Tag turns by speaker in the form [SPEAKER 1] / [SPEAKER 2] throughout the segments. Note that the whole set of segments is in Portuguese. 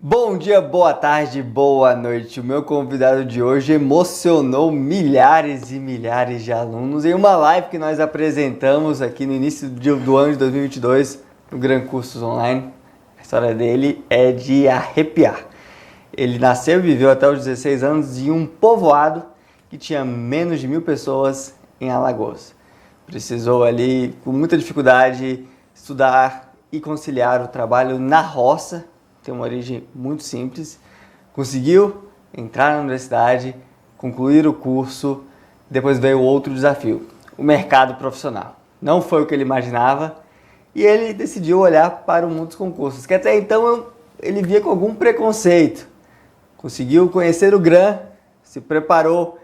[SPEAKER 1] Bom dia, boa tarde, boa noite. O meu convidado de hoje emocionou milhares e milhares de alunos em uma live que nós apresentamos aqui no início do ano de 2022 no Gran Cursos Online. A história dele é de arrepiar. Ele nasceu e viveu até os 16 anos em um povoado que tinha menos de 1.000 pessoas em Alagoas. Precisou ali, com muita dificuldade, estudar e conciliar o trabalho na roça. Tem uma origem muito simples. Conseguiu entrar na universidade, concluir o curso, depois veio outro desafio, o mercado profissional. Não foi o que ele imaginava e ele decidiu olhar para o mundo dos concursos, que até então ele via com algum preconceito. Conseguiu conhecer o GRAN, se preparou,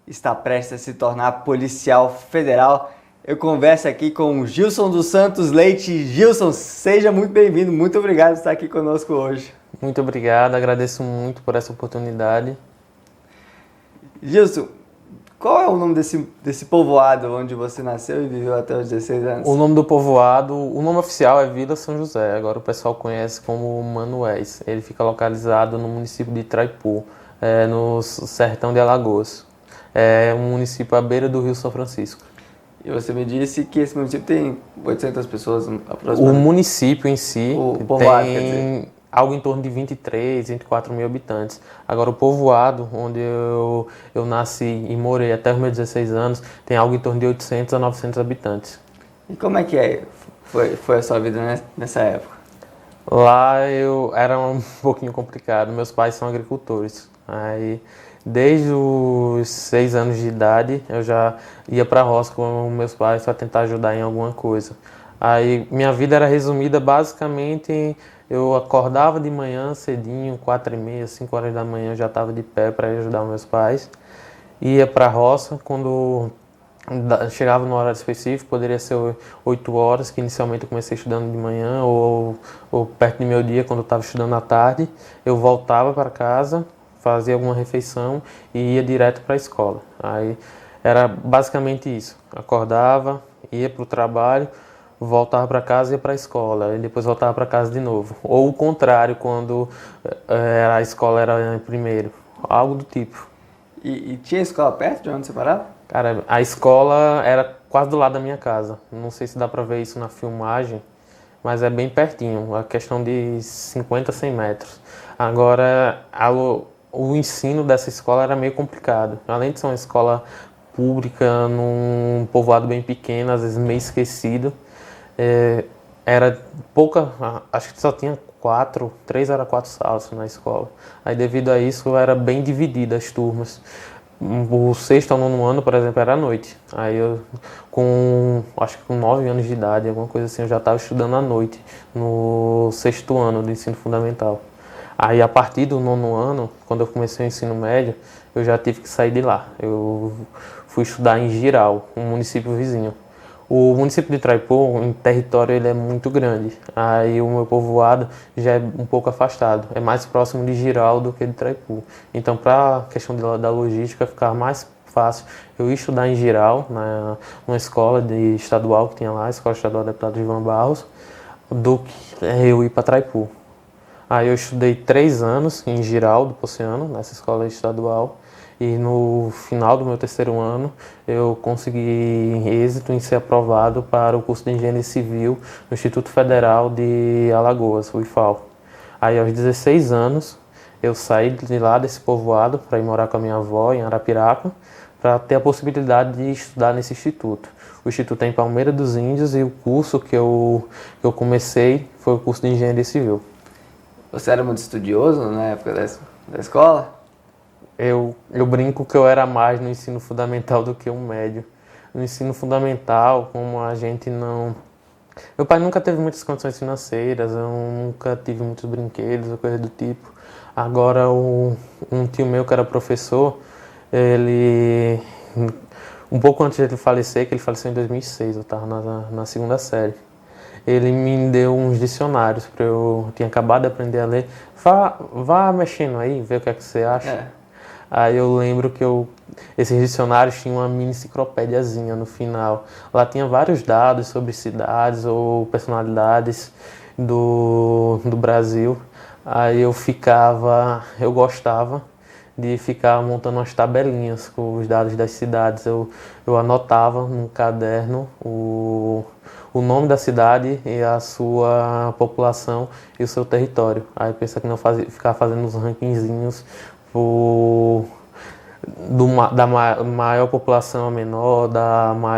[SPEAKER 1] está prestes a se tornar policial federal. Eu converso aqui com o Gilson dos Santos Leite. Gilson, seja muito bem-vindo. Muito obrigado por estar aqui conosco hoje.
[SPEAKER 2] Muito obrigado, agradeço muito por essa oportunidade.
[SPEAKER 1] Gilson, qual é o nome desse povoado onde você nasceu e viveu até os 16 anos?
[SPEAKER 2] O nome do povoado, o nome oficial é Vila São José, agora o pessoal conhece como Manoéis. Ele fica localizado no município de Itraipu, no sertão de Alagoas. É um município à beira do Rio São Francisco.
[SPEAKER 1] E você me disse que esse município tem 800 pessoas aproximadamente.
[SPEAKER 2] O município em si
[SPEAKER 1] O povoado, quer
[SPEAKER 2] tem
[SPEAKER 1] dizer.
[SPEAKER 2] algo em torno de 23, 24 mil habitantes. Agora o povoado, onde eu nasci e morei até os meus 16 anos, tem algo em torno de 800 a 900 habitantes.
[SPEAKER 1] E como é que foi a sua vida nessa época?
[SPEAKER 2] Lá era um pouquinho complicado. Meus pais são agricultores. Aí, desde os 6 anos de idade, eu já ia para a roça com meus pais para tentar ajudar em alguma coisa. Aí, minha vida era resumida basicamente em eu acordava de manhã cedinho, 4h30, 5 horas da manhã, eu já estava de pé para ajudar meus pais. Ia para a roça quando chegava no horário específico, poderia ser 8 horas, que inicialmente eu comecei estudando de manhã, ou perto do meu dia, quando eu estava estudando à tarde. Eu voltava para casa, fazia alguma refeição e ia direto para a escola. Aí era basicamente isso. Acordava, ia para o trabalho, voltava para casa e ia para a escola, e depois voltava para casa de novo. Ou o contrário, quando a escola era primeiro, algo do tipo.
[SPEAKER 1] E tinha escola perto de onde você morava?
[SPEAKER 2] Cara, a escola era quase do lado da minha casa. Não sei se dá pra ver isso na filmagem, mas é bem pertinho, a questão de 50, 100 metros. Agora, o ensino dessa escola era meio complicado. Além de ser uma escola pública, num povoado bem pequeno, às vezes meio esquecido, era pouca, acho que só tinha 3 era 4 salas na escola. Aí, devido a isso, era bem dividida as turmas. O sexto ao nono ano, por exemplo, era à noite. Aí eu, acho que com 9 anos de idade, alguma coisa assim, eu já estava estudando à noite, no sexto ano do ensino fundamental. Aí a partir do nono ano, quando eu comecei o ensino médio, eu já tive que sair de lá. Eu fui estudar em Jirau, um município vizinho. O município de Itraipu, em território, ele é muito grande. Aí o meu povoado já é um pouco afastado. É mais próximo de Jirau do que de Itraipu. Então, para a questão da logística, ficar mais fácil eu ir estudar em Jirau, numa escola estadual que tinha lá, a Escola Estadual Deputado Ivan Barros, do que eu ir para Itraipu. Aí eu estudei 3 anos em Jirau do Poceano, nessa escola estadual. E no final do meu terceiro ano, eu consegui êxito em ser aprovado para o curso de Engenharia Civil no Instituto Federal de Alagoas, o IFAL. Aí, aos 16 anos, eu saí de lá desse povoado para ir morar com a minha avó em Arapiraca, para ter a possibilidade de estudar nesse instituto. O instituto é em Palmeira dos Índios e o curso que eu comecei foi o curso de Engenharia Civil.
[SPEAKER 1] Você era muito estudioso na época da escola?
[SPEAKER 2] Eu brinco que eu era mais no ensino fundamental do que o médio. No ensino fundamental, como a gente não... Meu pai nunca teve muitas condições financeiras, eu nunca tive muitos brinquedos ou coisa do tipo. Agora, um tio meu que era professor, ele... Um pouco antes de ele falecer, que ele faleceu em 2006, eu estava na segunda série. Ele me deu uns dicionários, eu tinha acabado de aprender a ler. Vá mexendo aí, ver o que é que você acha. Aí eu lembro que esses dicionários tinham uma mini enciclopédiazinha no final. Lá tinha vários dados sobre cidades ou personalidades do Brasil. Aí eu gostava de ficar montando umas tabelinhas com os dados das cidades. Eu anotava no caderno o nome da cidade e a sua população e o seu território. Aí pensa que não ficar fazendo os rankingzinhos maior população ao menor,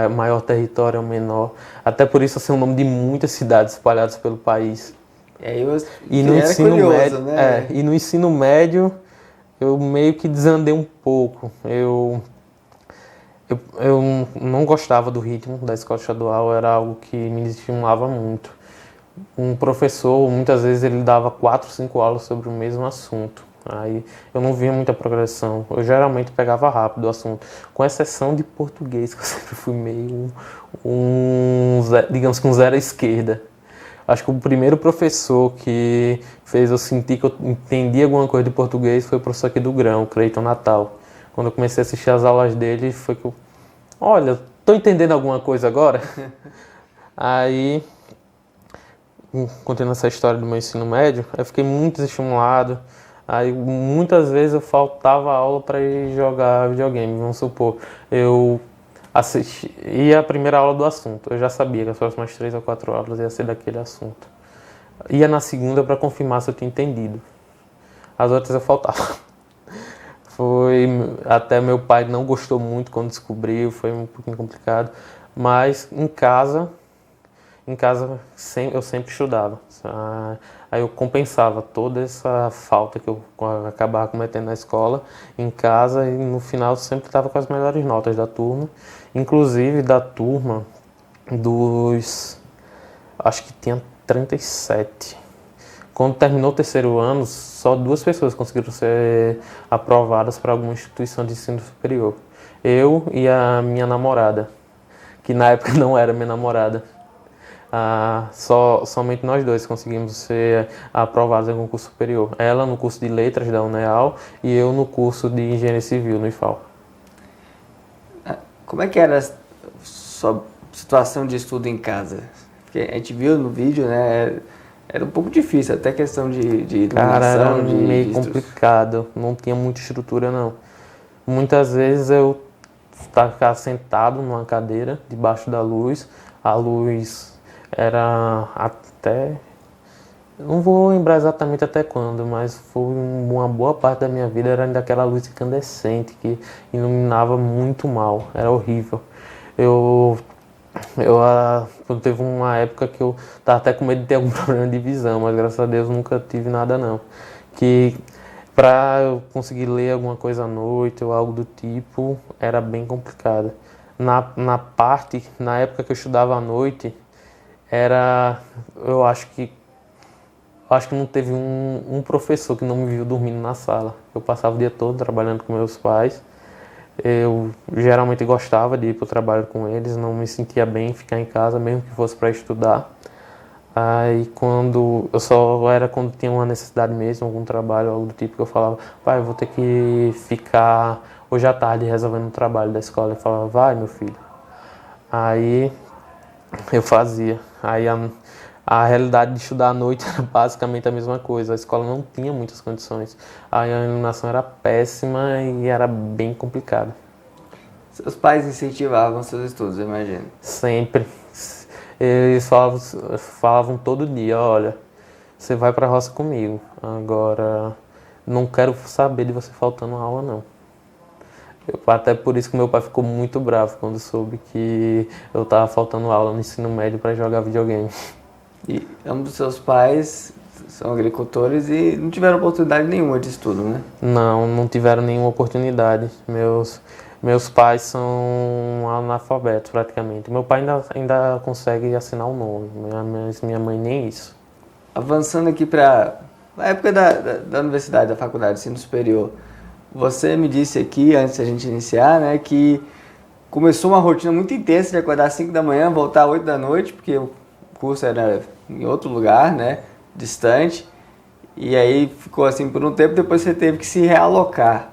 [SPEAKER 2] maior território ao menor. Até por isso, assim, o nome de muitas cidades espalhadas pelo país.
[SPEAKER 1] E no ensino curioso,
[SPEAKER 2] médio,
[SPEAKER 1] né?
[SPEAKER 2] E no ensino médio eu meio que desandei um pouco. Eu não gostava do ritmo da escola estadual, era algo que me estimulava muito. Um professor, muitas vezes, ele dava 4, 5 aulas sobre o mesmo assunto. Aí eu não via muita progressão. Eu geralmente pegava rápido o assunto, com exceção de português, que eu sempre fui meio digamos que um zero à esquerda. Acho que o primeiro professor que fez eu sentir que eu entendi alguma coisa de português foi o professor aqui do Grão, o Cleiton Natal. Quando eu comecei a assistir as aulas dele, foi que olha, tô entendendo alguma coisa agora? Aí, continuando essa história do meu ensino médio, eu fiquei muito estimulado. Aí, muitas vezes eu faltava aula para ir jogar videogame, vamos supor. Eu ia a primeira aula do assunto, eu já sabia que as próximas 3 ou 4 aulas ia ser daquele assunto. Ia na segunda para confirmar se eu tinha entendido. As outras eu faltava. Até meu pai não gostou muito quando descobriu, foi um pouquinho complicado. Mas em casa eu sempre estudava. Aí eu compensava toda essa falta que eu acabava cometendo na escola, em casa, e no final eu sempre estava com as melhores notas da turma. Inclusive da turma acho que tinha 37. Quando terminou o terceiro ano, só 2 pessoas conseguiram ser aprovadas para alguma instituição de ensino superior. Eu e a minha namorada, que na época não era minha namorada. Somente nós 2 conseguimos ser aprovados em algum curso superior. Ela no curso de Letras da UNEAL e eu no curso de Engenharia Civil no IFAL.
[SPEAKER 1] Como é que era a sua situação de estudo em casa? Porque a gente viu no vídeo, né? Era um pouco difícil, até questão de iluminação.
[SPEAKER 2] Cara, era meio complicado, não tinha muita estrutura não. Muitas vezes eu ficava sentado numa cadeira, debaixo da luz. A luz era não vou lembrar exatamente até quando, mas foi uma boa parte da minha vida, era daquela luz incandescente que iluminava muito mal, era horrível. Teve uma época que eu tava até com medo de ter algum problema de visão, mas graças a Deus nunca tive nada não. Que para eu conseguir ler alguma coisa à noite ou algo do tipo, era bem complicado. Na época que eu estudava à noite, eu acho que não teve um professor que não me viu dormindo na sala. Eu passava o dia todo trabalhando com meus pais. Eu geralmente gostava de ir para o trabalho com eles, não me sentia bem ficar em casa, mesmo que fosse para estudar. Aí quando tinha uma necessidade mesmo, algum trabalho, algo do tipo, que eu falava, pai, eu vou ter que ficar hoje à tarde resolvendo o trabalho da escola. Ele falava, vai meu filho. Aí eu fazia. Aí a realidade de estudar à noite era basicamente a mesma coisa. A escola não tinha muitas condições. A iluminação era péssima e era bem complicado.
[SPEAKER 1] Seus pais incentivavam seus estudos, eu imagino.
[SPEAKER 2] Sempre. Eles falavam todo dia, olha, você vai pra roça comigo. Agora, não quero saber de você faltando aula, não. Até por isso que meu pai ficou muito bravo quando soube que eu tava faltando aula no ensino médio para jogar videogame.
[SPEAKER 1] E ambos dos seus pais são agricultores e não tiveram oportunidade nenhuma de estudo, né?
[SPEAKER 2] Não tiveram nenhuma oportunidade. Meus pais são analfabetos praticamente. Meu pai ainda consegue assinar o nome, mas minha mãe nem isso.
[SPEAKER 1] Avançando aqui para a época da universidade, da faculdade, ensino superior, você me disse aqui, antes da gente iniciar, né, que começou uma rotina muito intensa de acordar às 5 da manhã, voltar às 8 da noite, porque o curso era em outro lugar, né, distante, e aí ficou assim por um tempo, depois você teve que se realocar.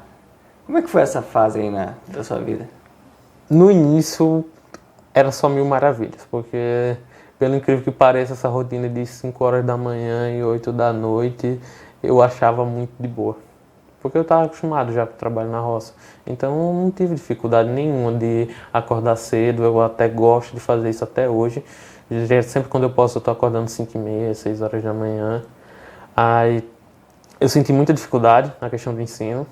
[SPEAKER 1] Como é que foi essa fase aí da sua vida?
[SPEAKER 2] No início era só mil maravilhas, porque pelo incrível que pareça, essa rotina de 5 horas da manhã e 8 da noite, eu achava muito de boa. Porque eu estava acostumado já com o trabalho na roça. Então eu não tive dificuldade nenhuma de acordar cedo. Eu até gosto de fazer isso até hoje. Sempre quando eu posso eu estou acordando 5h30, 6 horas da manhã. Aí eu senti muita dificuldade na questão do ensino.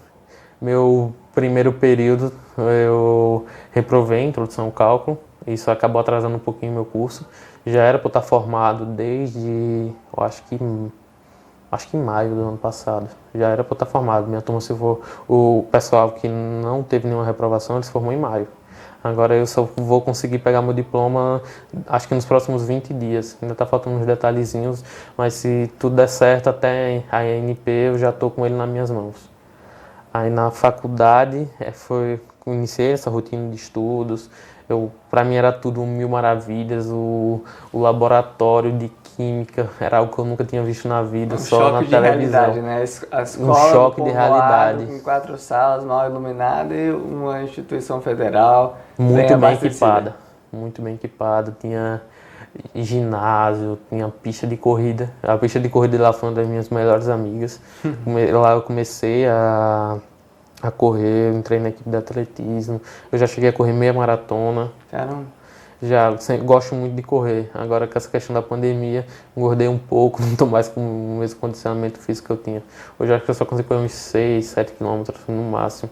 [SPEAKER 2] Meu primeiro período eu reprovei a introdução ao cálculo. Isso acabou atrasando um pouquinho meu curso. Já era para eu estar formado desde, eu acho que em maio do ano passado. Já era para eu estar formado. Minha turma, se for o pessoal que não teve nenhuma reprovação, ele se formou em maio. Agora eu só vou conseguir pegar meu diploma, acho que nos próximos 20 dias. Ainda está faltando uns detalhezinhos, mas se tudo der certo, até a ANP eu já estou com ele nas minhas mãos. Aí na faculdade iniciei essa rotina de estudos. Para mim era tudo mil maravilhas. O laboratório de química era algo que eu nunca tinha visto na vida, só na televisão.
[SPEAKER 1] Realidade, né? A escola
[SPEAKER 2] choque de realidade.
[SPEAKER 1] Com 4 salas, mal iluminada e uma instituição federal
[SPEAKER 2] Muito bem
[SPEAKER 1] abastecida.
[SPEAKER 2] equipada. Muito bem equipada. Tinha ginásio, tinha pista de corrida. A pista de corrida lá foi uma das minhas melhores amigas. Lá eu comecei a correr, eu entrei na equipe de atletismo. Eu já cheguei a correr meia maratona.
[SPEAKER 1] Caramba.
[SPEAKER 2] Gosto muito de correr. Agora com essa questão da pandemia, engordei um pouco, não estou mais com o mesmo condicionamento físico que eu tinha. Hoje acho que eu só consigo correr uns 6, 7 quilômetros no máximo.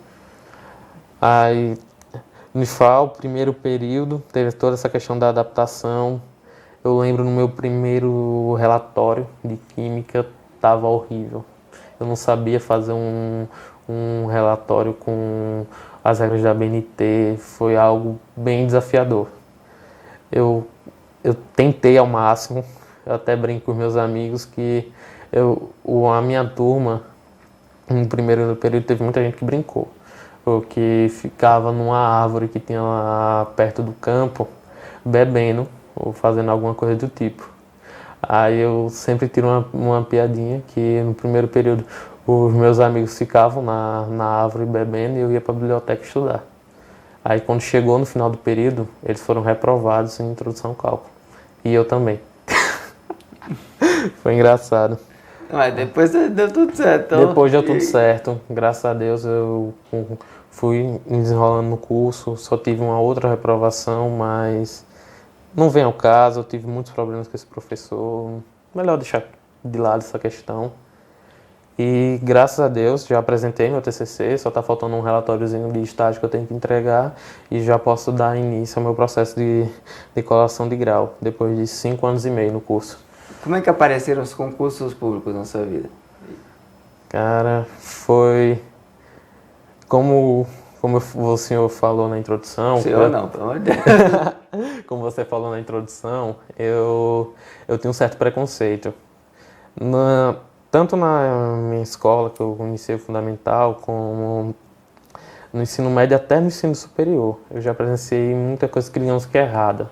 [SPEAKER 2] Aí, no FAO, primeiro período, teve toda essa questão da adaptação. Eu lembro no meu primeiro relatório de química, estava horrível. Eu não sabia fazer um relatório com as regras da BNT, foi algo bem desafiador. Eu tentei ao máximo, eu até brinco com meus amigos que a minha turma, no primeiro período, teve muita gente que brincou. Ou que ficava numa árvore que tinha lá perto do campo, bebendo ou fazendo alguma coisa do tipo. Aí eu sempre tiro uma piadinha que no primeiro período os meus amigos ficavam na árvore bebendo e eu ia para a biblioteca estudar. Aí quando chegou no final do período, eles foram reprovados em introdução ao cálculo. E eu também. Foi engraçado.
[SPEAKER 1] Mas depois deu tudo certo. Então...
[SPEAKER 2] Depois deu tudo certo. Graças a Deus eu fui desenrolando no curso. Só tive uma outra reprovação, mas não vem ao caso. Eu tive muitos problemas com esse professor. Melhor deixar de lado essa questão. E graças a Deus já apresentei meu TCC, só está faltando um relatóriozinho de estágio que eu tenho que entregar e já posso dar início ao meu processo de colação de grau, depois de 5 anos e meio no curso.
[SPEAKER 1] Como é que apareceram os concursos públicos na sua vida?
[SPEAKER 2] Cara, foi como o senhor falou na introdução.
[SPEAKER 1] Senhor não, pelo amor de Deus.
[SPEAKER 2] Como você falou na introdução, eu tenho um certo preconceito. Tanto na minha escola, que eu iniciei o fundamental, como no ensino médio até no ensino superior. Eu já presenciei muita coisa que digamos que é errada,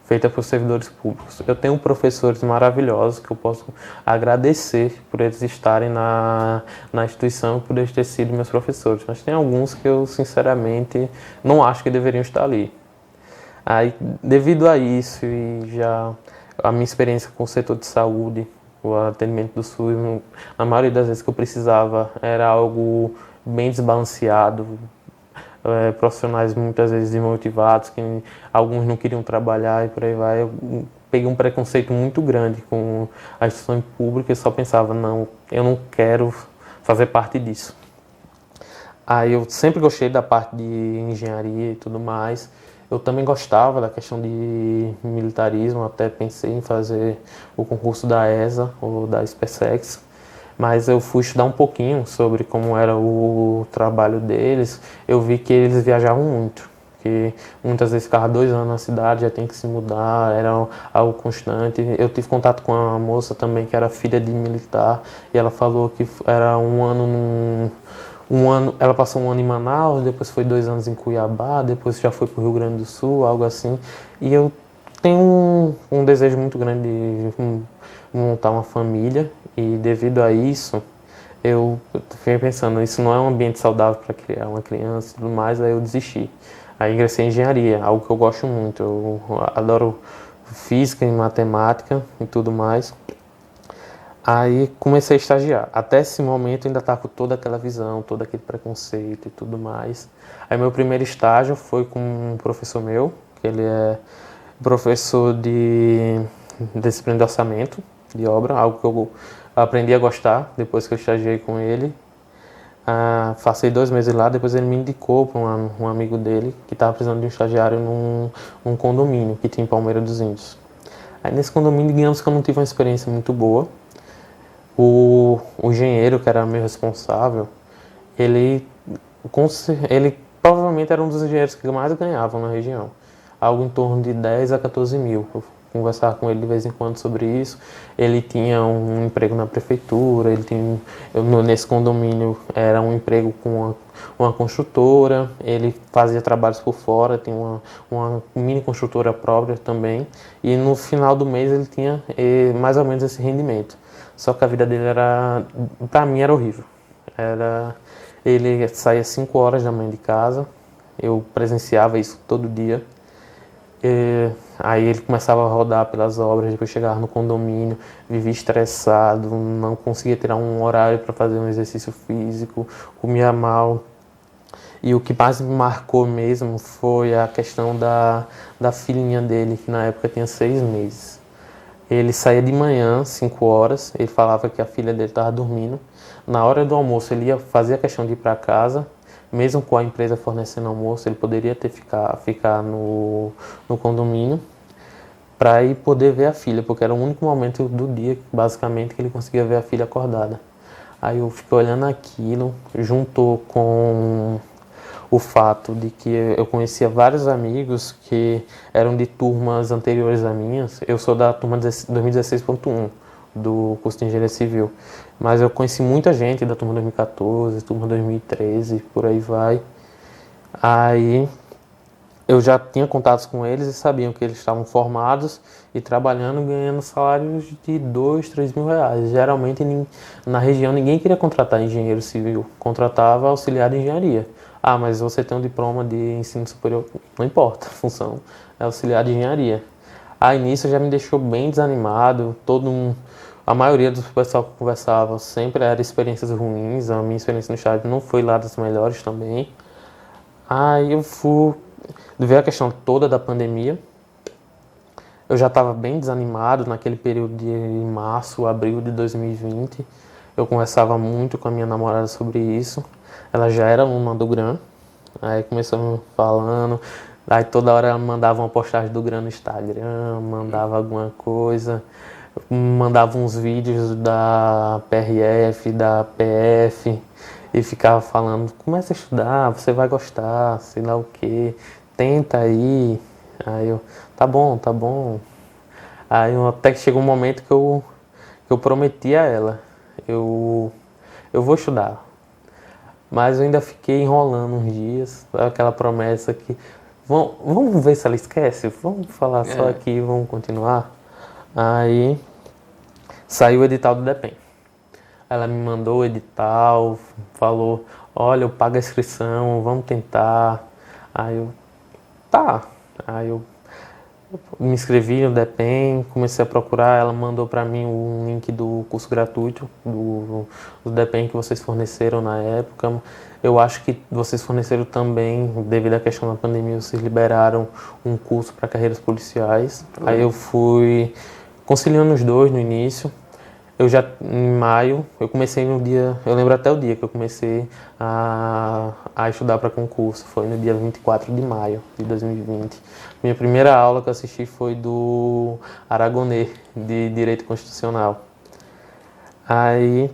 [SPEAKER 2] feita por servidores públicos. Eu tenho professores maravilhosos que eu posso agradecer por eles estarem na instituição e por eles terem sido meus professores. Mas tem alguns que eu, sinceramente, não acho que deveriam estar ali. Aí, devido a isso e já a minha experiência com o setor de saúde, o atendimento do SUS, na maioria das vezes que eu precisava, era algo bem desbalanceado, profissionais muitas vezes desmotivados, que alguns não queriam trabalhar e por aí vai. Eu peguei um preconceito muito grande com a instituição pública e só pensava, não, eu não quero fazer parte disso. Aí eu sempre gostei da parte de engenharia e tudo mais. Eu também gostava da questão de militarismo, até pensei em fazer o concurso da ESA ou da SpaceX, mas eu fui estudar um pouquinho sobre como era o trabalho deles. Eu vi que eles viajavam muito, que muitas vezes ficava 2 anos na cidade, já tem que se mudar, era algo constante. Eu tive contato com uma moça também que era filha de militar e ela falou que era ela passou 1 ano em Manaus, depois foi 2 anos em Cuiabá, depois já foi para o Rio Grande do Sul, algo assim. E eu tenho um desejo muito grande de montar uma família e devido a isso, eu fiquei pensando, isso não é um ambiente saudável para criar uma criança e tudo mais, aí eu desisti. Aí ingressei em engenharia, algo que eu gosto muito, eu adoro física e matemática e tudo mais. Aí comecei a estagiar. Até esse momento eu ainda estava com toda aquela visão, todo aquele preconceito e tudo mais. Aí meu primeiro estágio foi com um professor meu, que ele é professor de disciplina de orçamento de obra, algo que eu aprendi a gostar depois que eu estagiei com ele. Passei 2 meses lá, depois ele me indicou para um amigo dele que estava precisando de um estagiário num condomínio que tinha em Palmeira dos Índios. Aí nesse condomínio, digamos que eu não tive uma experiência muito boa. O engenheiro, que era meu responsável, ele, ele provavelmente era um dos engenheiros que mais ganhavam na região. Algo em torno de 10 a 14 mil. Eu conversava com ele de vez em quando sobre isso. Ele tinha um emprego na prefeitura, nesse condomínio era um emprego com uma construtora, ele fazia trabalhos por fora, tinha uma mini construtora própria também. E no final do mês ele tinha mais ou menos esse rendimento. Só que a vida dele pra mim era horrível. Ele saía 5 horas da manhã de casa, eu presenciava isso todo dia. Aí ele começava a rodar pelas obras, depois chegava no condomínio, vivia estressado, não conseguia tirar um horário para fazer um exercício físico, comia mal. E o que mais me marcou mesmo foi a questão da filhinha dele, que na época tinha 6 meses. Ele saía de manhã, 5 horas, ele falava que a filha dele estava dormindo. Na hora do almoço ele fazia questão de ir para casa, mesmo com a empresa fornecendo almoço, ele poderia ficar no condomínio para ir poder ver a filha, porque era o único momento do dia, basicamente, que ele conseguia ver a filha acordada. Aí eu fiquei olhando aquilo, juntou com o fato de que eu conhecia vários amigos que eram de turmas anteriores a minhas. Eu sou da turma 2016.1 do curso de Engenharia Civil, mas eu conheci muita gente da turma 2014, turma 2013, por aí vai. Aí eu já tinha contatos com eles e sabiam que eles estavam formados e trabalhando, ganhando salários de 2, 3 mil reais. Geralmente na região ninguém queria contratar engenheiro civil, contratava auxiliar de engenharia. Mas você tem um diploma de ensino superior, não importa, a função é auxiliar de engenharia. Aí nisso já me deixou bem desanimado, a maioria dos pessoal que eu conversava sempre era experiências ruins, a minha experiência no estágio não foi lá das melhores também. Aí eu fui ver a questão toda da pandemia. Eu já estava bem desanimado naquele período de março, abril de 2020. Eu conversava muito com a minha namorada sobre isso. Ela já era aluna do GRAM. Aí começou falando. Aí toda hora ela mandava uma postagem do GRAM no Instagram, mandava alguma coisa. Mandava uns vídeos da PRF, da PF. E ficava falando, começa a estudar, você vai gostar, sei lá o quê. Tenta aí. Aí eu, tá bom, tá bom. Aí até que chegou um momento que eu prometi a ela, eu vou estudar. Mas eu ainda fiquei enrolando uns dias, aquela promessa que, vamos ver se ela esquece, vamos falar só aqui, vamos continuar. Aí saiu o edital do DEPEN. Ela me mandou o edital, falou, olha, eu pago a inscrição, vamos tentar. Aí eu, tá. Aí eu me inscrevi no DEPEN, comecei a procurar, ela mandou para mim um link do curso gratuito do DEPEN que vocês forneceram na época. Eu acho que vocês forneceram também, devido à questão da pandemia, vocês liberaram um curso para carreiras policiais. Aí eu fui conciliando os dois no início. Em maio, eu comecei no dia, eu lembro até o dia que eu comecei a estudar para concurso, foi no dia 24 de maio de 2020. Minha primeira aula que eu assisti foi do Aragonês, de Direito Constitucional. Aí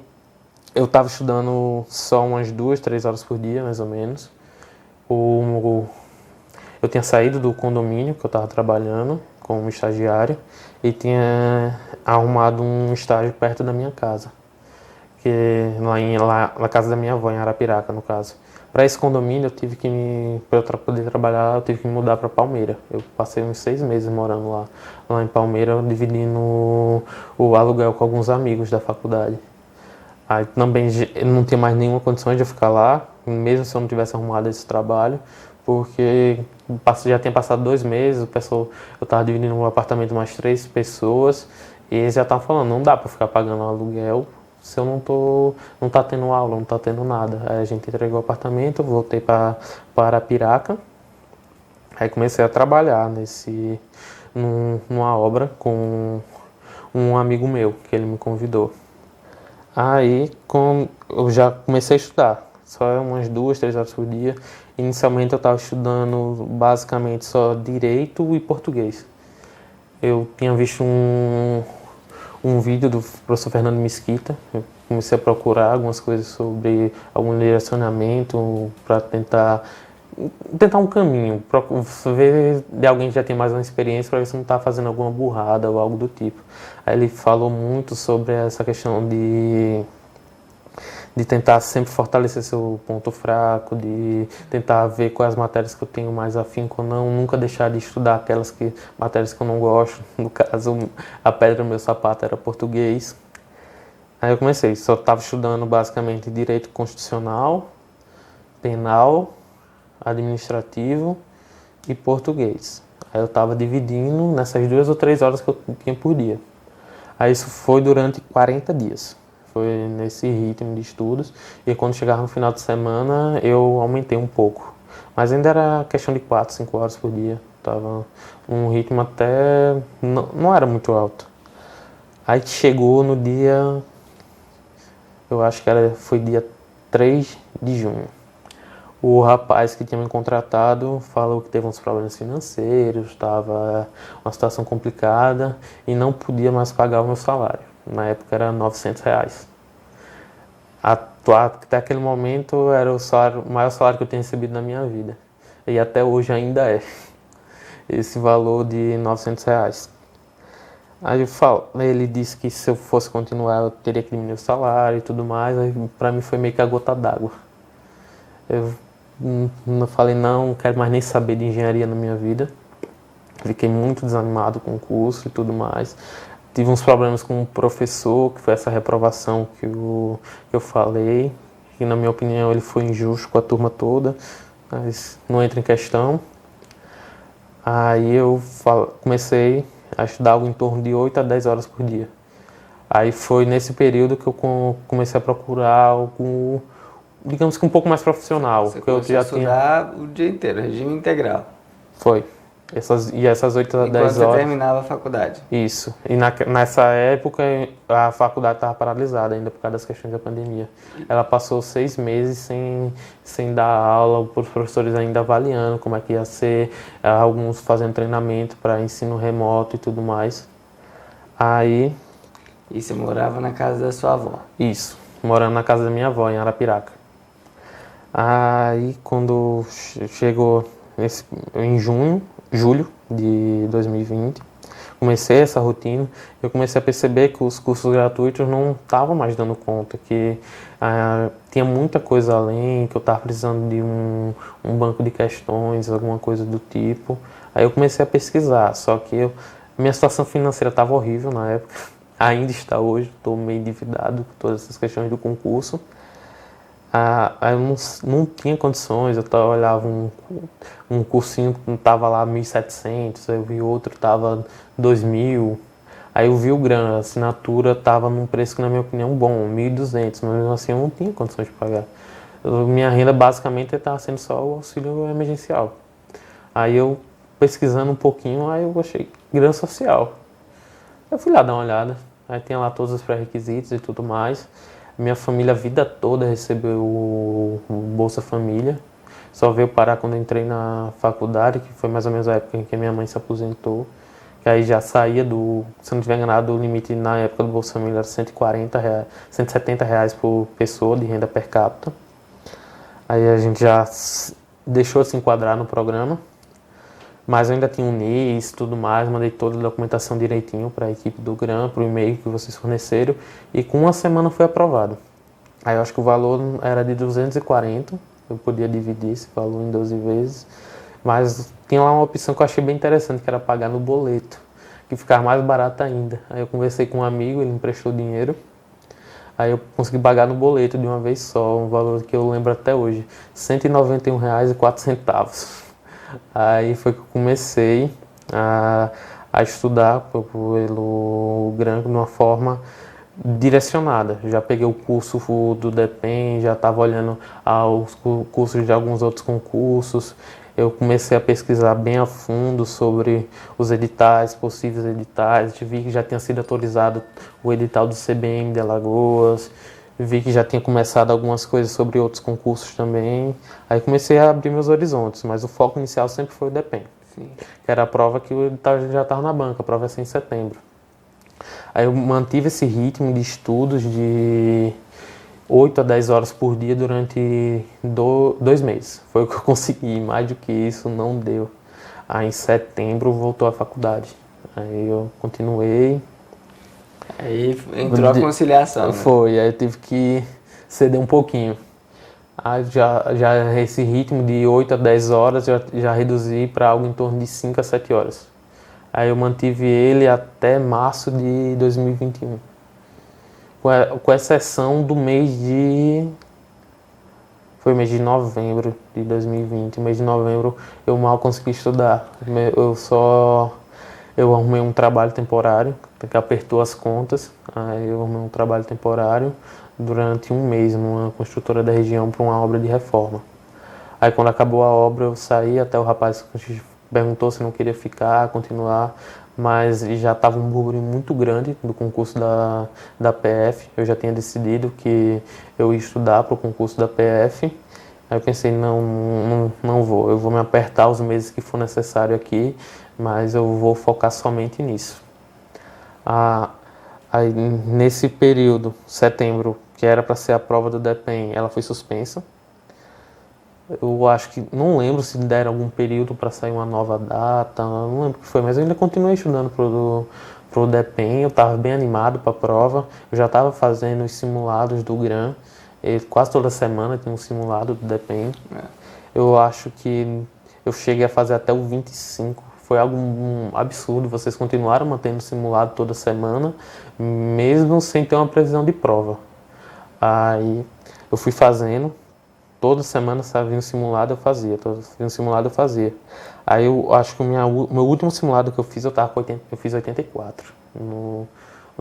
[SPEAKER 2] eu estava estudando só umas 2, 3 horas por dia, mais ou menos. Eu tinha saído do condomínio que eu estava trabalhando como estagiário e tinha arrumado um estágio perto da minha casa, lá na casa da minha avó, em Arapiraca, no caso. Para esse condomínio, para eu poder trabalhar, eu tive que me mudar para Palmeira. Eu passei uns 6 meses morando lá em Palmeira, dividindo o aluguel com alguns amigos da faculdade. Aí também não tinha mais nenhuma condição de eu ficar lá, mesmo se eu não tivesse arrumado esse trabalho, porque já tinha passado 2 meses, eu estava dividindo um apartamento com mais 3 pessoas E eles já estavam falando, não dá para ficar pagando aluguel se eu não tá tendo aula, não tá tendo nada. Aí a gente entregou o apartamento, voltei para Arapiraca. Aí comecei a trabalhar numa obra com um amigo meu, que ele me convidou. Aí eu já comecei a estudar, só umas 2, 3 horas por dia. Inicialmente eu estava estudando basicamente só direito e português. Eu tinha visto um vídeo do professor Fernando Mesquita. Eu comecei a procurar algumas coisas sobre algum direcionamento para tentar um caminho, ver de alguém que já tem mais uma experiência para ver se não está fazendo alguma burrada ou algo do tipo. Aí ele falou muito sobre essa questão de tentar sempre fortalecer seu ponto fraco, de tentar ver quais matérias que eu tenho mais afinco ou não, nunca deixar de estudar matérias que eu não gosto. No caso, a pedra do meu sapato era português. Aí eu comecei, só estava estudando basicamente direito constitucional, penal, administrativo e português. Aí eu estava dividindo nessas 2 ou 3 horas que eu tinha por dia. Aí isso foi durante 40 dias. Foi nesse ritmo de estudos. E quando chegava no final de semana, eu aumentei um pouco. Mas ainda era questão de 4, 5 horas por dia. Tava um ritmo até... não era muito alto. Aí chegou no dia... eu acho que foi dia 3 de junho. O rapaz que tinha me contratado falou que teve uns problemas financeiros, estava uma situação complicada e não podia mais pagar o meu salário. Na época era R$ 900. Até aquele momento era o maior salário que eu tinha recebido na minha vida. E até hoje ainda é esse valor de R$ 900. Aí ele disse que se eu fosse continuar eu teria que diminuir o salário e tudo mais. Aí pra mim foi meio que a gota d'água. Eu falei, não quero mais nem saber de engenharia na minha vida. Fiquei muito desanimado com o curso e tudo mais. Tive uns problemas com o professor, que foi essa reprovação que eu falei. Que na minha opinião ele foi injusto com a turma toda, mas não entra em questão. Aí eu comecei a estudar algo em torno de 8 a 10 horas por dia. Aí foi nesse período que eu comecei a procurar algo, digamos que um pouco mais profissional.
[SPEAKER 1] Você começou a estudar o dia inteiro, regime integral.
[SPEAKER 2] Foi. Essas 8 a 10 horas...
[SPEAKER 1] Enquanto você terminava a faculdade.
[SPEAKER 2] Isso. E nessa época a faculdade estava paralisada ainda por causa das questões da pandemia. Ela passou 6 meses sem dar aula, os professores ainda avaliando como é que ia ser, alguns fazendo treinamento para ensino remoto e tudo mais. Aí...
[SPEAKER 1] E você morava na casa da sua avó?
[SPEAKER 2] Isso. Morando na casa da minha avó, em Arapiraca. Aí quando chegou em julho de 2020, comecei essa rotina, eu comecei a perceber que os cursos gratuitos não estavam mais dando conta, que tinha muita coisa além, que eu estava precisando de um banco de questões, alguma coisa do tipo. Aí eu comecei a pesquisar, só que minha situação financeira estava horrível na época, ainda está hoje, estou meio endividado com todas essas questões do concurso. Eu não tinha condições, eu olhava um cursinho que estava lá 1.700, eu vi outro que estava 2.000, aí eu vi o grana, a assinatura estava num preço que na minha opinião bom, 1.200, mas mesmo assim eu não tinha condições de pagar. Minha renda basicamente estava sendo só o auxílio emergencial. Aí eu pesquisando um pouquinho, aí eu achei grana social. Eu fui lá dar uma olhada, aí tinha lá todos os pré-requisitos e tudo mais. Minha família a vida toda recebeu o Bolsa Família. Só veio parar quando eu entrei na faculdade, que foi mais ou menos a época em que minha mãe se aposentou. Que aí já saía se eu não estiver enganado, o limite na época do Bolsa Família era R$ 170 por pessoa de renda per capita. Aí a gente já deixou de se enquadrar no programa. Mas eu ainda tinha um NIS e tudo mais, mandei toda a documentação direitinho para a equipe do GRAM, para o e-mail que vocês forneceram, e com uma semana foi aprovado. Aí eu acho que o valor era de 240, eu podia dividir esse valor em 12 vezes, mas tinha lá uma opção que eu achei bem interessante, que era pagar no boleto, que ficava mais barato ainda. Aí eu conversei com um amigo, ele me emprestou dinheiro, aí eu consegui pagar no boleto de uma vez só, um valor que eu lembro até hoje, R$ 191,04. Aí foi que eu comecei a a estudar pelo GRAN de uma forma direcionada. Já peguei o curso do DEPEN, já estava olhando os cursos de alguns outros concursos. Eu comecei a pesquisar bem a fundo sobre os editais, possíveis editais. Vi que já tinha sido autorizado o edital do CBM de Alagoas. Vi que já tinha começado algumas coisas sobre outros concursos também. Aí comecei a abrir meus horizontes, mas o foco inicial sempre foi o DEPEN. Sim. Que era a prova que o edital já estava na banca, a prova ia ser em setembro. Aí eu mantive esse ritmo de estudos de 8 a 10 horas por dia durante 2 meses. Foi o que eu consegui, mais do que isso não deu. Aí em setembro voltou à faculdade. Aí eu continuei.
[SPEAKER 1] Aí entrou a conciliação, né?
[SPEAKER 2] Foi, aí eu tive que ceder um pouquinho. Aí já esse ritmo de 8 a 10 horas já reduzi para algo em torno de 5 a 7 horas. Aí eu mantive ele até março de 2021. Com exceção do mês de... Foi o mês de novembro de 2020. O mês de novembro eu mal consegui estudar. Eu arrumei um trabalho temporário, que apertou as contas. Aí eu arrumei um trabalho temporário durante um mês numa construtora da região para uma obra de reforma. Aí quando acabou a obra eu saí, até o rapaz perguntou se não queria ficar, continuar, mas já estava um burburinho muito grande do concurso da PF. Eu já tinha decidido que eu ia estudar para o concurso da PF. Aí eu pensei, não vou, eu vou me apertar os meses que for necessário aqui, mas eu vou focar somente nisso. Aí nesse período, setembro, que era para ser a prova do DEPEN, ela foi suspensa. Eu acho que, não lembro se deram algum período para sair uma nova data, não lembro o que foi, mas eu ainda continuei estudando pro DEPEN, eu estava bem animado para a prova, eu já estava fazendo os simulados do GRAN, quase toda semana tinha um simulado do DEPEN. Eu acho que eu cheguei a fazer até o 25, foi algo absurdo, vocês continuaram mantendo o simulado toda semana, mesmo sem ter uma previsão de prova. Aí eu fui fazendo. Toda semana vinha um simulado, eu fazia. Aí eu acho que o meu último simulado que eu fiz, eu fiz 84 no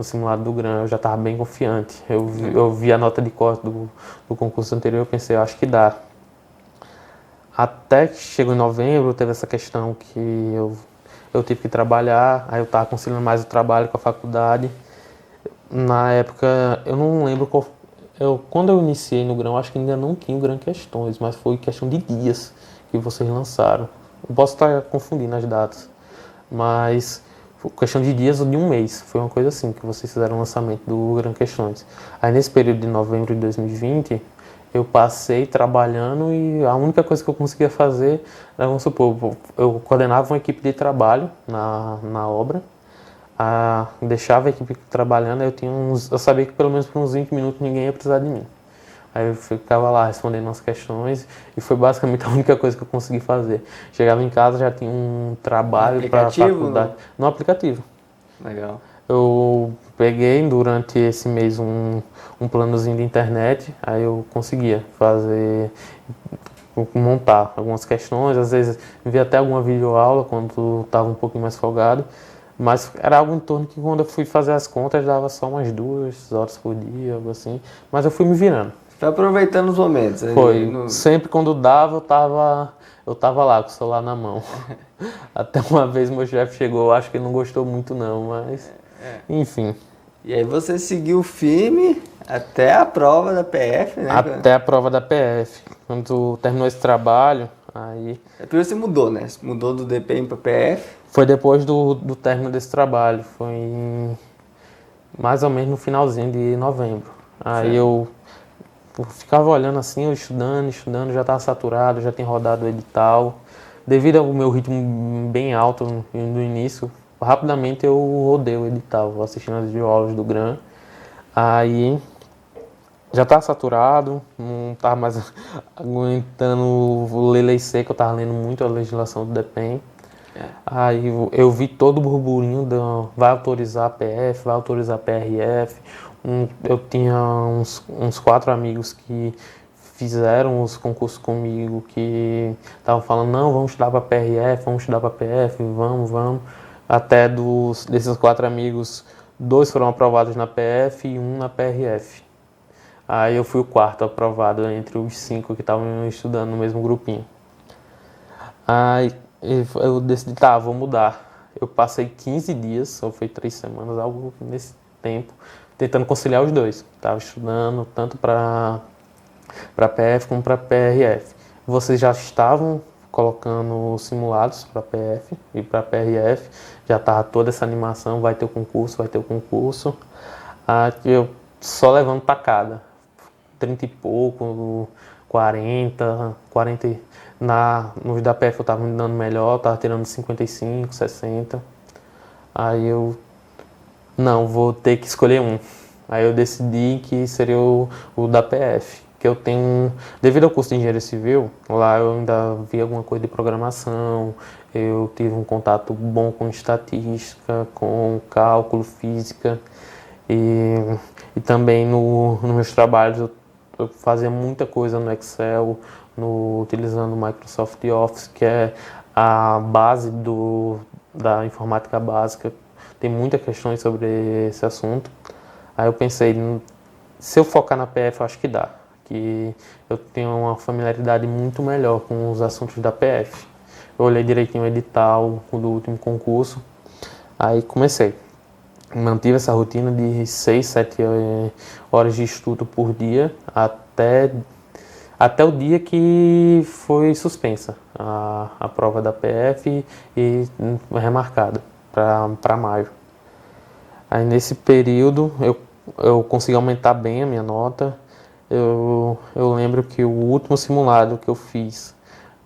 [SPEAKER 2] simulado do GRAN, eu já estava bem confiante. Eu vi a nota de corte do concurso anterior, eu pensei, eu acho que dá. Até que chegou em novembro, teve essa questão que eu tive que trabalhar, aí eu estava conciliando mais o trabalho com a faculdade. Na época, eu não lembro qual. Quando eu iniciei no GRAN, eu acho que ainda não tinha o GRAN Questões, mas foi questão de dias que vocês lançaram. Eu posso estar confundindo as datas, mas foi questão de dias ou de um mês. Foi uma coisa assim que vocês fizeram o lançamento do GRAN Questões. Aí nesse período de novembro de 2020, eu passei trabalhando e a única coisa que eu conseguia fazer era, vamos supor, eu coordenava uma equipe de trabalho na obra. Deixava a equipe trabalhando, eu sabia que pelo menos por uns 20 minutos ninguém ia precisar de mim. Aí eu ficava lá respondendo as questões e foi basicamente a única coisa que eu consegui fazer. Chegava em casa, já tinha um trabalho para a faculdade. No aplicativo.
[SPEAKER 1] Legal.
[SPEAKER 2] Eu peguei durante esse mês um planozinho de internet, aí eu conseguia montar algumas questões, às vezes via até alguma videoaula quando estava um pouquinho mais folgado. Mas era algo em torno que quando eu fui fazer as contas dava só umas 2 horas por dia, algo assim. Mas eu fui me virando.
[SPEAKER 1] Tá aproveitando os momentos.
[SPEAKER 2] Foi. Sempre quando dava, eu tava lá com o celular na mão. Até uma vez meu chefe chegou, acho que ele não gostou muito não, mas... Enfim.
[SPEAKER 1] E aí você seguiu firme até a prova da PF, né?
[SPEAKER 2] Até a prova da PF. Quando terminou esse trabalho, aí...
[SPEAKER 1] Primeiro você mudou, né? Você mudou do DPM para PF.
[SPEAKER 2] Foi depois do término desse trabalho, foi mais ou menos no finalzinho de novembro. Aí eu ficava olhando assim, eu estudando, já estava saturado, já tinha rodado o edital. Devido ao meu ritmo bem alto no início, rapidamente eu rodei o edital, assistindo as videoaulas do GRAN. Aí já estava saturado, não estava mais aguentando ler lei seca, eu estava lendo muito a legislação do DEPEN. Aí eu vi todo o burburinho vai autorizar a PF, vai autorizar a PRF. Eu tinha uns 4 amigos que fizeram os concursos comigo, que estavam falando, não, vamos estudar para PRF, vamos estudar para PF, vamos. Até desses 4 amigos, 2 foram aprovados na PF e 1 na PRF. Aí eu fui o 4º aprovado entre os 5 que estavam estudando no mesmo grupinho. Aí eu decidi, tá, vou mudar. Eu passei 15 dias, ou foi 3 semanas, algo nesse tempo, tentando conciliar os dois. Estava estudando tanto para PF como para PRF. Vocês já estavam colocando simulados para PF e para PRF, já estava toda essa animação, vai ter o concurso, vai ter o concurso. Eu só levando para cada, 30 e pouco, 40, nos da PF eu estava me dando melhor, estava tirando 55, 60. Aí eu, não, vou ter que escolher um. Aí eu decidi que seria o da PF, que eu tenho, devido ao curso de engenharia civil, lá eu ainda vi alguma coisa de programação, eu tive um contato bom com estatística, com cálculo, física, e também nos meus trabalhos eu fazia muita coisa no Excel, utilizando o Microsoft Office, que é a base da informática básica. Tem muitas questões sobre esse assunto. Aí eu pensei, se eu focar na PF, eu acho que dá. Que eu tenho uma familiaridade muito melhor com os assuntos da PF. Eu olhei direitinho o edital do último concurso, aí comecei. Mantive essa rotina de 6, 7 horas de estudo por dia até o dia que foi suspensa a prova da PF e remarcada para maio. Aí nesse período eu consegui aumentar bem a minha nota. Eu lembro que o último simulado que eu fiz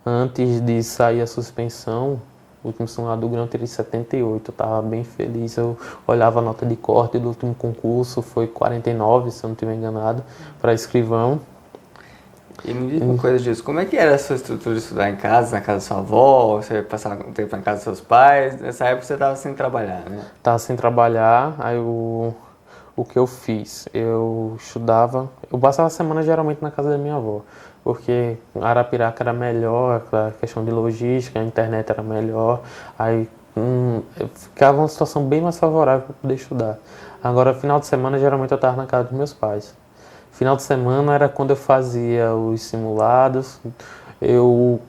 [SPEAKER 2] antes de sair a suspensão, o último simulado do Grão, eu tirei 78, eu estava bem feliz. Eu olhava a nota de corte do último concurso, foi 49, se eu não estiver enganado, para escrivão.
[SPEAKER 1] E me diz uma coisa disso, como é que era a sua estrutura de estudar em casa, na casa da sua avó, você ia passar um tempo na casa dos seus pais? Nessa época você estava sem trabalhar, né?
[SPEAKER 2] Estava sem trabalhar, aí o que eu fiz? Eu estudava, eu passava a semana geralmente na casa da minha avó, porque Arapiraca era melhor, a questão de logística, a internet era melhor, aí ficava uma situação bem mais favorável para poder estudar. Agora, final de semana, geralmente eu estava na casa dos meus pais. Final de semana era quando eu fazia os simulados. Eu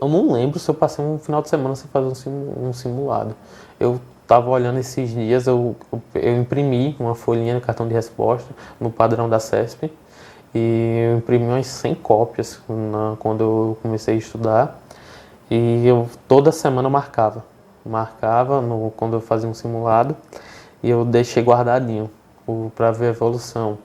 [SPEAKER 2] não lembro se eu passei um final de semana sem fazer um simulado. Eu estava olhando esses dias, eu imprimi uma folhinha no cartão de resposta, no padrão da CESP, e eu imprimi umas 100 cópias quando eu comecei a estudar. E eu toda semana marcava quando eu fazia um simulado, e eu deixei guardadinho para ver a evolução.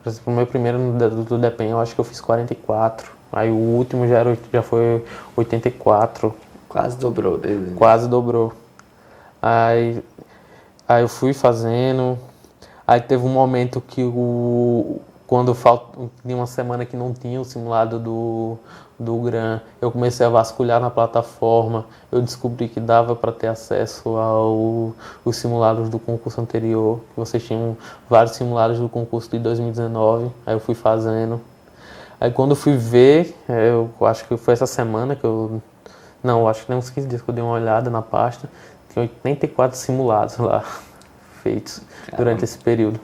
[SPEAKER 2] Por exemplo, o meu primeiro do DEPEN, eu acho que eu fiz 44. Aí o último já foi 84.
[SPEAKER 1] Quase dobrou desde.
[SPEAKER 2] Quase dobrou. Aí eu fui fazendo. Aí teve um momento que quando tinha uma semana que não tinha o simulado do GRAN, eu comecei a vasculhar na plataforma. Eu descobri que dava para ter acesso os simulados do concurso anterior. Vocês tinham vários simulados do concurso de 2019. Aí eu fui fazendo. Aí quando eu fui ver, eu acho que foi essa semana que não, acho que nem uns 15 dias que eu dei uma olhada na pasta. Tinha 84 simulados lá feitos durante esse período.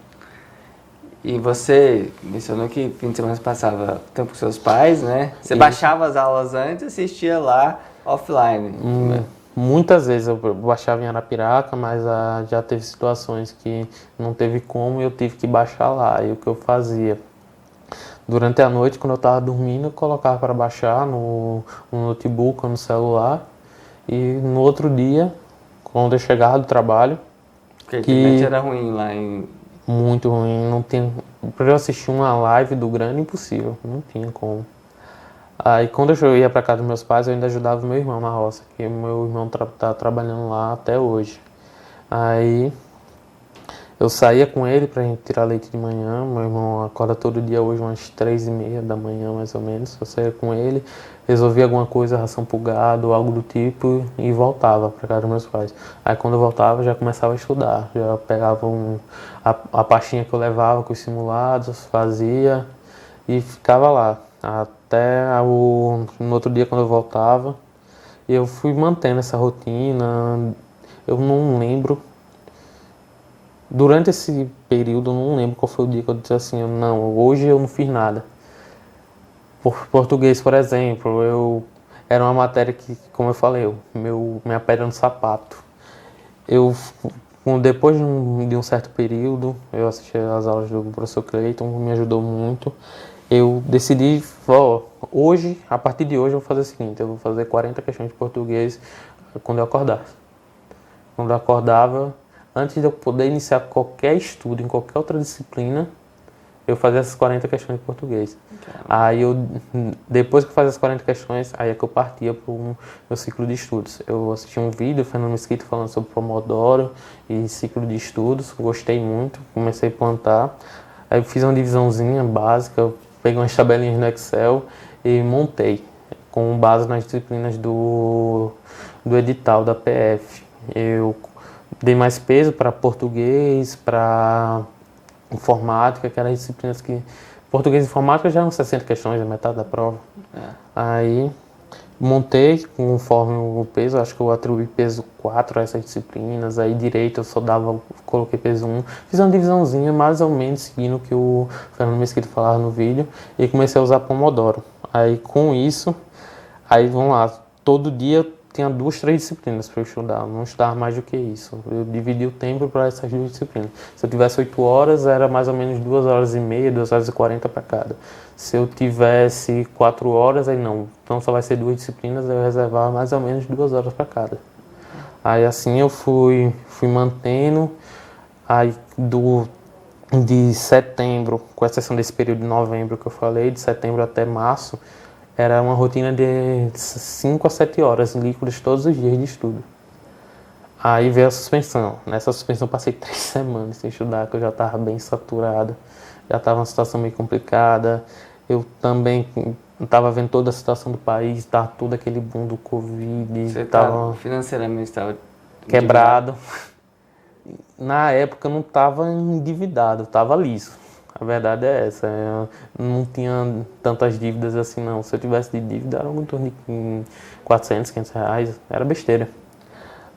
[SPEAKER 1] E você mencionou que fim de semana você passava tempo com seus pais, né? Você baixava as aulas antes e assistia lá offline. Né?
[SPEAKER 2] Muitas vezes eu baixava em Arapiraca, mas já teve situações que não teve como e eu tive que baixar lá. E o que eu fazia? Durante a noite, quando eu estava dormindo, eu colocava para baixar no notebook ou no celular. E no outro dia, quando eu chegava do trabalho...
[SPEAKER 1] Porque a internet era ruim lá em...
[SPEAKER 2] Muito ruim, não tem... Para eu assistir uma live do Grande, impossível, não tinha como. Aí quando eu ia para casa dos meus pais, eu ainda ajudava meu irmão na roça, que meu irmão tá trabalhando lá até hoje. Aí eu saía com ele pra gente tirar leite de manhã, meu irmão acorda todo dia hoje umas 3h30 da manhã mais ou menos. Eu saía com ele, resolvia alguma coisa, ração pro gado, algo do tipo, e voltava para casa dos meus pais. Aí quando eu voltava já começava a estudar, já pegava a pastinha que eu levava com os simulados, fazia e ficava lá. Até no outro dia quando eu voltava, e eu fui mantendo essa rotina. Eu não lembro. Durante esse período, eu não lembro qual foi o dia que eu disse assim, não, hoje eu não fiz nada. Por português, por exemplo, era uma matéria que, como eu falei, minha pedra no sapato. Eu, depois de um certo período, eu assisti às aulas do professor Cleiton, me ajudou muito. Eu decidi, hoje, a partir de hoje, eu vou fazer o seguinte, eu vou fazer 40 questões de português quando eu acordar. Quando eu acordava, antes de eu poder iniciar qualquer estudo em qualquer outra disciplina, eu fazia essas 40 questões de português. Aí depois que eu fazia as 40 questões, aí é que eu partia para o meu ciclo de estudos. Eu assisti um vídeo, Fernando Mesquita, falando sobre Pomodoro e ciclo de estudos, gostei muito, comecei a plantar. Aí eu fiz uma divisãozinha básica, eu peguei umas tabelinhas no Excel e montei, com base nas disciplinas do edital da PF. Eu dei mais peso para português, para informática, que eram as disciplinas que... Português e informática já eram 60 questões, a metade da prova. Aí montei conforme o peso, acho que eu atribuí peso 4 a essas disciplinas. Aí direito eu só coloquei peso 1. Fiz uma divisãozinha mais ou menos seguindo o que o Fernando Mesquita falava no vídeo e comecei a usar Pomodoro. Aí com isso, aí vamos lá, todo dia tinha 2, 3 disciplinas para eu estudar, não estudava mais do que isso. Eu dividi o tempo para essas 2 disciplinas. Se eu tivesse 8 horas, era mais ou menos 2 horas e meia, 2 horas e 40 para cada. Se eu tivesse 4 horas, aí não. Então só vai ser 2 disciplinas, eu reservava mais ou menos 2 horas para cada. Aí assim eu fui mantendo. Aí de setembro, com exceção desse período de novembro que eu falei, de setembro até março, era uma rotina de 5 a 7 horas líquidas todos os dias de estudo. Aí veio a suspensão. Nessa suspensão eu passei 3 semanas sem estudar, que eu já estava bem saturado. Já estava uma situação meio complicada. Eu também estava vendo toda a situação do país, estava todo aquele boom do Covid.
[SPEAKER 1] Você estava financeiramente estava
[SPEAKER 2] quebrado. Na época eu não estava endividado, estava liso. A verdade é essa, eu não tinha tantas dívidas assim não. Se eu tivesse de dívida era algo em torno de 400, 500 reais, era besteira.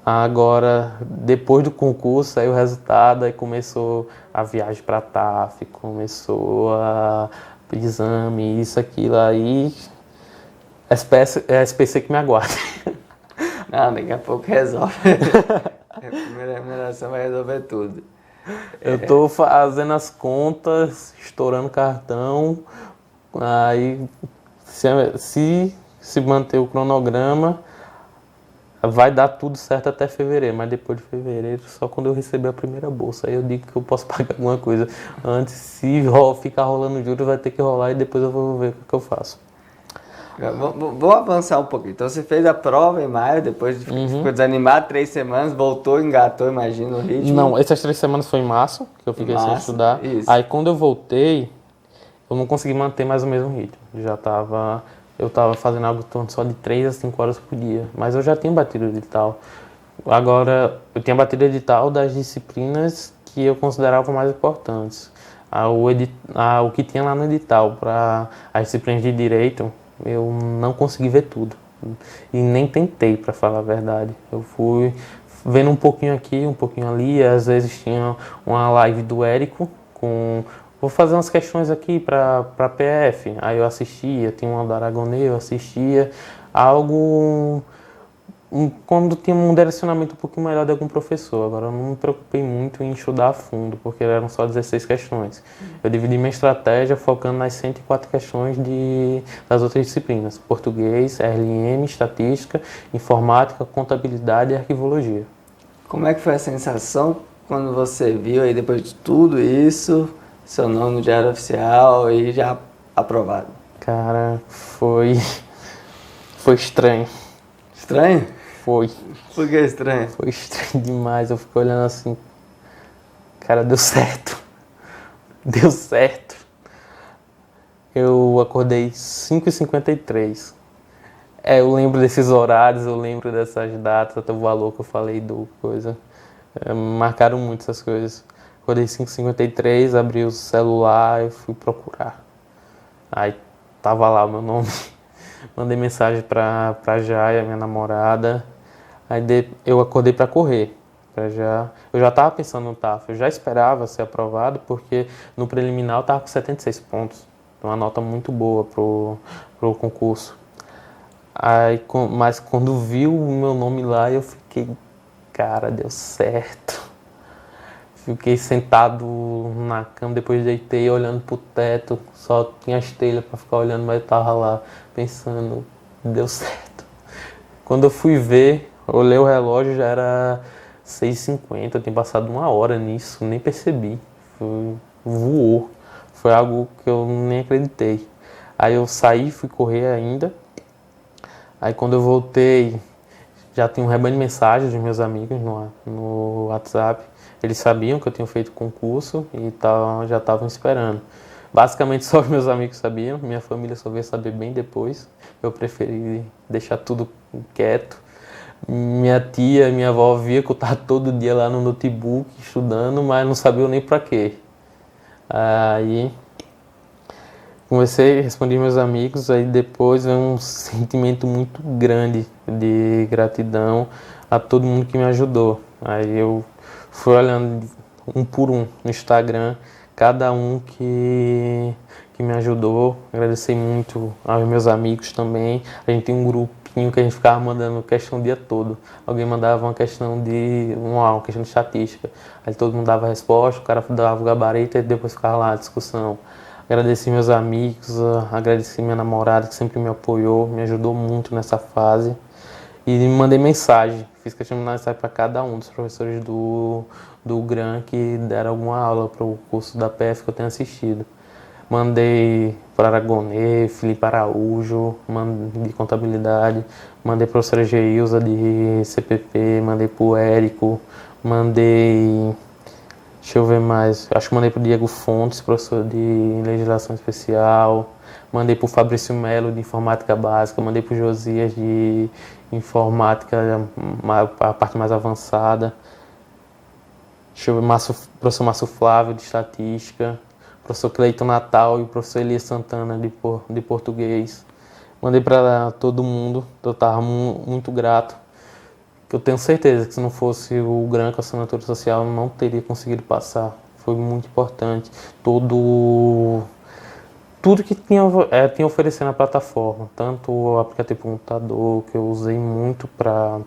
[SPEAKER 2] Agora, depois do concurso, aí o resultado, aí começou a viagem para TAF, começou o exame, isso, aquilo, aí é a SPC que me aguarda.
[SPEAKER 1] Não, daqui a pouco resolve. A primeira remuneração vai resolver tudo.
[SPEAKER 2] Eu tô fazendo as contas, estourando cartão, aí se manter o cronograma, vai dar tudo certo até fevereiro, mas depois de fevereiro, só quando eu receber a primeira bolsa, aí eu digo que eu posso pagar alguma coisa. Antes, se ficar rolando juros, vai ter que rolar e depois eu vou ver o que eu faço.
[SPEAKER 1] Vou avançar um pouquinho. Então você fez a prova em maio, depois ficou desanimado, 3 semanas, voltou, engatou, imagina o ritmo.
[SPEAKER 2] Não, essas 3 semanas foi em março, que eu fiquei sem estudar. Isso. Aí quando eu voltei, eu não consegui manter mais o mesmo ritmo. Eu estava fazendo algo em torno só de 3 a 5 horas por dia, mas eu já tinha batido o edital. Agora, eu tinha batido o edital das disciplinas que eu considerava mais importantes. O que tinha lá no edital para as disciplinas de direito, eu não consegui ver tudo. E nem tentei, para falar a verdade. Eu fui vendo um pouquinho aqui, um pouquinho ali. Às vezes tinha uma live do Érico com... Vou fazer umas questões aqui para PF. Aí eu assistia, tinha uma do Aragonês, eu assistia. Algo... Quando tinha um direcionamento um pouquinho melhor de algum professor. Agora eu não me preocupei muito em estudar a fundo, porque eram só 16 questões. Eu dividi minha estratégia focando nas 104 questões das outras disciplinas. Português, RLM, estatística, informática, contabilidade e arquivologia.
[SPEAKER 1] Como é que foi a sensação quando você viu aí, depois de tudo isso, seu nome no Diário Oficial e já aprovado?
[SPEAKER 2] Cara, foi estranho.
[SPEAKER 1] Estranho?
[SPEAKER 2] Foi.
[SPEAKER 1] Por que estranho?
[SPEAKER 2] Foi estranho demais. Eu fiquei olhando assim. Cara, deu certo. Deu certo. Eu acordei 5h53. Eu lembro desses horários, eu lembro dessas datas, até o valor que eu falei do coisa. Marcaram muito essas coisas. Acordei 5h53, abri o celular e fui procurar. Aí tava lá o meu nome. Mandei mensagem pra Jaya, minha namorada. Aí eu acordei pra correr. Eu já estava pensando no TAF, eu já esperava ser aprovado, porque no preliminar eu estava com 76 pontos. Uma nota muito boa pro concurso. Mas quando vi o meu nome lá, eu fiquei, cara, deu certo. Fiquei sentado na cama, depois deitei olhando pro teto, só tinha as telhas para ficar olhando, mas eu tava lá pensando, deu certo. Quando eu fui ver, olhei o relógio, já era 6h50, eu tinha passado 1 hora nisso, nem percebi. Voou. Foi algo que eu nem acreditei. Aí eu saí, fui correr ainda. Aí quando eu voltei, já tinha um rebanho de mensagens dos meus amigos no WhatsApp. Eles sabiam que eu tinha feito concurso e já estavam esperando. Basicamente só os meus amigos sabiam, minha família só veio saber bem depois. Eu preferi deixar tudo quieto. Minha tia e minha avó via que eu estava todo dia lá no notebook estudando, mas não sabiam nem para quê. Aí respondi meus amigos, aí depois veio um sentimento muito grande de gratidão a todo mundo que me ajudou. Aí eu fui olhando um por um no Instagram, cada um que me ajudou. Agradecer muito aos meus amigos também. A gente tem um grupinho que a gente ficava mandando questão o dia todo. Alguém mandava uma questão uma questão de estatística. Aí todo mundo dava a resposta, o cara dava o gabarito e depois ficava lá a discussão. Agradeci meus amigos, agradeci minha namorada que sempre me apoiou, me ajudou muito nessa fase. E mandei mensagem, fiz questão de mandar mensagem para cada um dos professores do GRAN que deram alguma aula para o curso da PF que eu tenho assistido. Mandei para Aragonê, Felipe Araújo, de contabilidade, mandei para a professora Geilza de CPP, mandei para o Érico, mandei... Deixa eu ver mais. Acho que mandei pro Diego Fontes, professor de legislação especial. Mandei pro Fabrício Melo, de informática básica. Mandei pro Josias, de informática, a parte mais avançada. Deixa eu ver, professor Márcio Flávio, de estatística. Professor Cleiton Natal e o professor Elias Santana, de português. Mandei para todo mundo. Eu estava muito grato. Eu tenho certeza que se não fosse o GRAN com a assinatura social, eu não teria conseguido passar. Foi muito importante. Tudo que tinha a oferecer na plataforma, tanto o aplicativo computador, que eu usei muito para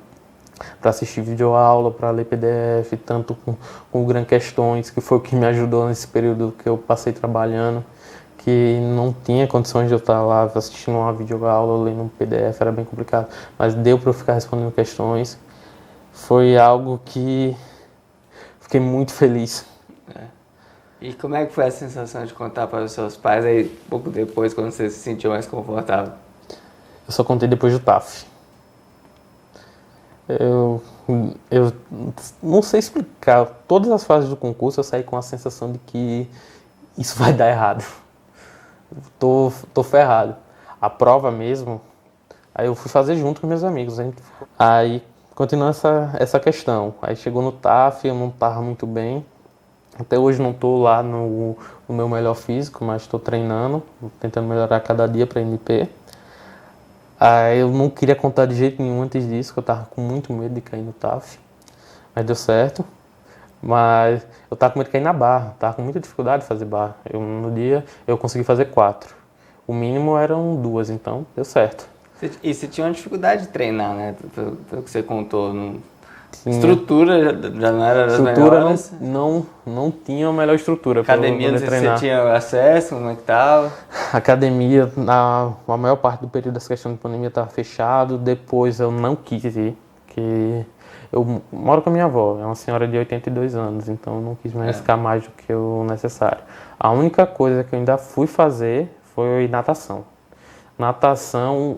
[SPEAKER 2] assistir videoaula, para ler PDF, tanto com o GRAN Questões, que foi o que me ajudou nesse período que eu passei trabalhando, que não tinha condições de eu estar lá assistindo uma videoaula, lendo um PDF, era bem complicado, mas deu para eu ficar respondendo questões. Foi algo que fiquei muito feliz.
[SPEAKER 1] E como é que foi a sensação de contar para os seus pais aí, pouco depois, quando você se sentiu mais confortável?
[SPEAKER 2] Eu só contei depois do TAF. Eu não sei explicar. Todas as fases do concurso eu saí com a sensação de que isso vai dar errado. Tô ferrado. A prova mesmo, aí eu fui fazer junto com meus amigos. Aí continua essa questão. Aí chegou no TAF, eu não estava muito bem. Até hoje não estou lá no meu melhor físico, mas estou treinando, tentando melhorar cada dia para NP. Aí eu não queria contar de jeito nenhum antes disso, que eu estava com muito medo de cair no TAF. Mas deu certo. Mas eu estava com medo de cair na barra, estava com muita dificuldade de fazer barra. No dia eu consegui fazer 4. O mínimo eram 2, então deu certo.
[SPEAKER 1] E você tinha uma dificuldade de treinar, né? Pelo que você contou. Estrutura já não era das melhores?
[SPEAKER 2] Não tinha a melhor estrutura.
[SPEAKER 1] Academia, não sei se você tinha acesso, como é que estava?
[SPEAKER 2] Academia, a maior parte do período dessa questão de pandemia estava fechado. Depois eu não quis ir, porque eu moro com a minha avó, é uma senhora de 82 anos, então eu não quis mais ficar mais do que o necessário. A única coisa que eu ainda fui fazer foi natação. Natação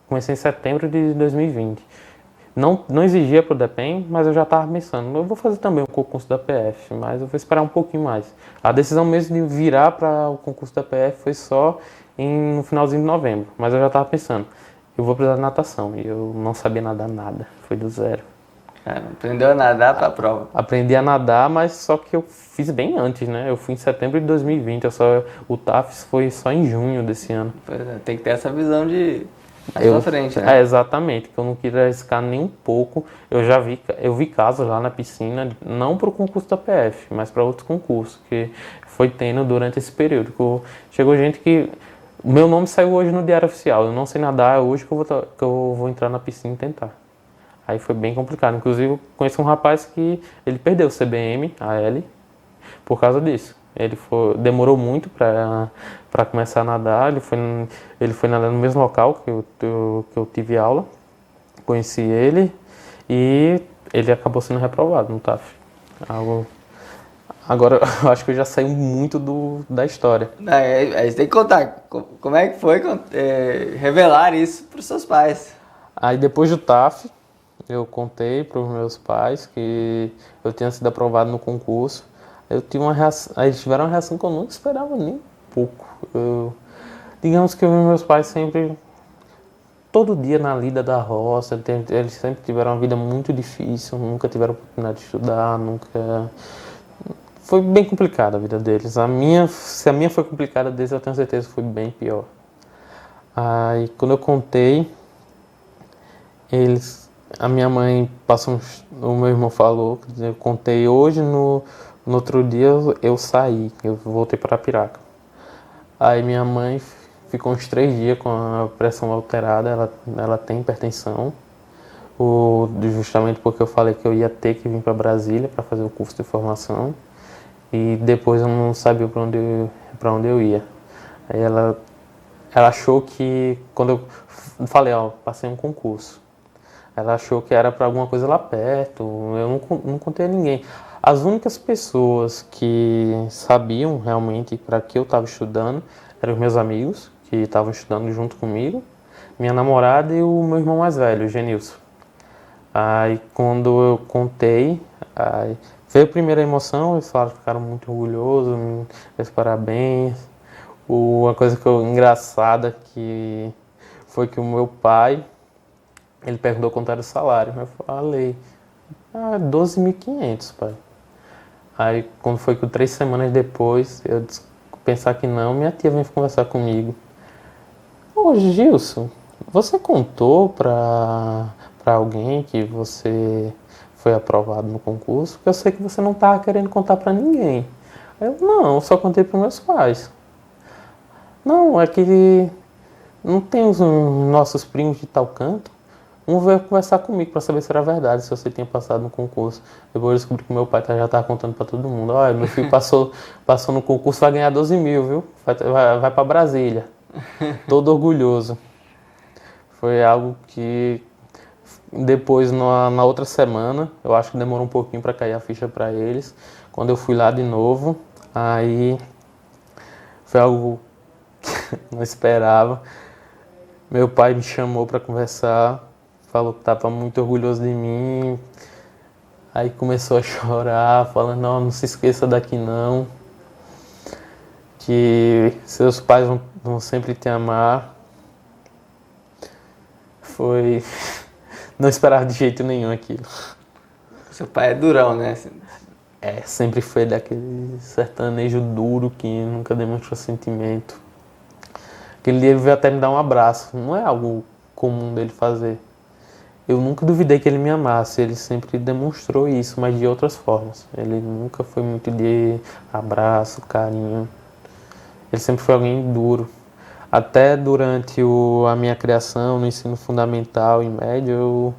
[SPEAKER 2] comecei em setembro de 2020. Não exigia para o DEPEN, mas eu já estava pensando, eu vou fazer também o concurso da PF, mas eu vou esperar um pouquinho mais. A decisão mesmo de virar para o concurso da PF foi só no finalzinho de novembro, mas eu já estava pensando, eu vou precisar de natação, e eu não sabia nadar nada, foi do zero.
[SPEAKER 1] Cara, aprendeu a nadar para a prova?
[SPEAKER 2] Aprendi a nadar, mas só que eu fiz bem antes, né? Eu fui em setembro de 2020, o TAF foi só em junho desse ano.
[SPEAKER 1] Pois é, tem que ter essa visão de Mais pra frente, né?
[SPEAKER 2] Exatamente, que eu não queria arriscar nem um pouco. Eu vi casos lá na piscina, não para o concurso da PF, mas para outros concursos, que foi tendo durante esse período. Chegou gente que... O meu nome saiu hoje no Diário Oficial, eu não sei nadar, é hoje que eu vou entrar na piscina e tentar. Aí foi bem complicado. Inclusive, eu conheci um rapaz que ele perdeu o CBM, a L, por causa disso. Demorou muito para começar a nadar. Ele foi nadar no mesmo local que eu tive aula. Conheci ele e ele acabou sendo reprovado no TAF. Agora, eu acho que eu já saí muito da história.
[SPEAKER 1] Aí você tem que contar como é que foi revelar isso para os seus pais.
[SPEAKER 2] Aí depois do TAF, eu contei para os meus pais que eu tinha sido aprovado no concurso. Eu tive uma reação, eles tiveram uma reação que eu nunca esperava nem um pouco. Digamos que meus pais sempre, todo dia na lida da roça, eles sempre tiveram uma vida muito difícil, nunca tiveram oportunidade de estudar, nunca... Foi bem complicada a vida deles. Se a minha foi complicada, deles eu tenho certeza que foi bem pior. Aí quando eu contei, a minha mãe o meu irmão falou, eu contei hoje, no outro dia eu saí, eu voltei para Piraca. Aí minha mãe ficou uns 3 dias com a pressão alterada, ela tem hipertensão, justamente porque eu falei que eu ia ter que vir para Brasília para fazer o curso de formação e depois eu não sabia para onde eu ia. Aí ela achou que, quando eu falei, passei um concurso, ela achou que era para alguma coisa lá perto, eu não contei a ninguém. As únicas pessoas que sabiam realmente para que eu estava estudando eram os meus amigos, que estavam estudando junto comigo, minha namorada e o meu irmão mais velho, o Genilson. Aí quando eu contei, veio a primeira emoção, eles falaram que ficaram muito orgulhosos, me deram parabéns. Uma coisa engraçada que foi que o meu pai, ele perguntou quanto era o salário. Eu falei, 12.500, pai. Aí, quando foi que 3 semanas depois, eu pensar que não, minha tia veio conversar comigo. Ô, Gilson, você contou pra alguém que você foi aprovado no concurso? Porque eu sei que você não tava querendo contar pra ninguém. Aí eu, não, eu só contei pros meus pais. Não, é que não tem os nossos primos de tal canto. Um veio conversar comigo para saber se era verdade, se você tinha passado no concurso. Depois eu descobri que meu pai já estava contando para todo mundo. Olha, meu filho passou no concurso, vai ganhar 12 mil, viu? Vai para Brasília. Todo orgulhoso. Foi algo que depois, na outra semana, eu acho que demorou um pouquinho para cair a ficha para eles. Quando eu fui lá de novo, aí foi algo que não esperava. Meu pai me chamou para conversar. Falou que estava muito orgulhoso de mim. Aí começou a chorar, falando, não se esqueça daqui não. Que seus pais vão sempre te amar. Foi... Não esperava de jeito nenhum aquilo.
[SPEAKER 1] Seu pai é durão, né?
[SPEAKER 2] Sempre foi daquele sertanejo duro que nunca demonstrou sentimento. Aquele dia ele veio até me dar um abraço. Não é algo comum dele fazer. Eu nunca duvidei que ele me amasse, ele sempre demonstrou isso, mas de outras formas. Ele nunca foi muito de abraço, carinho. Ele sempre foi alguém duro. Até durante a minha criação, no ensino fundamental e médio,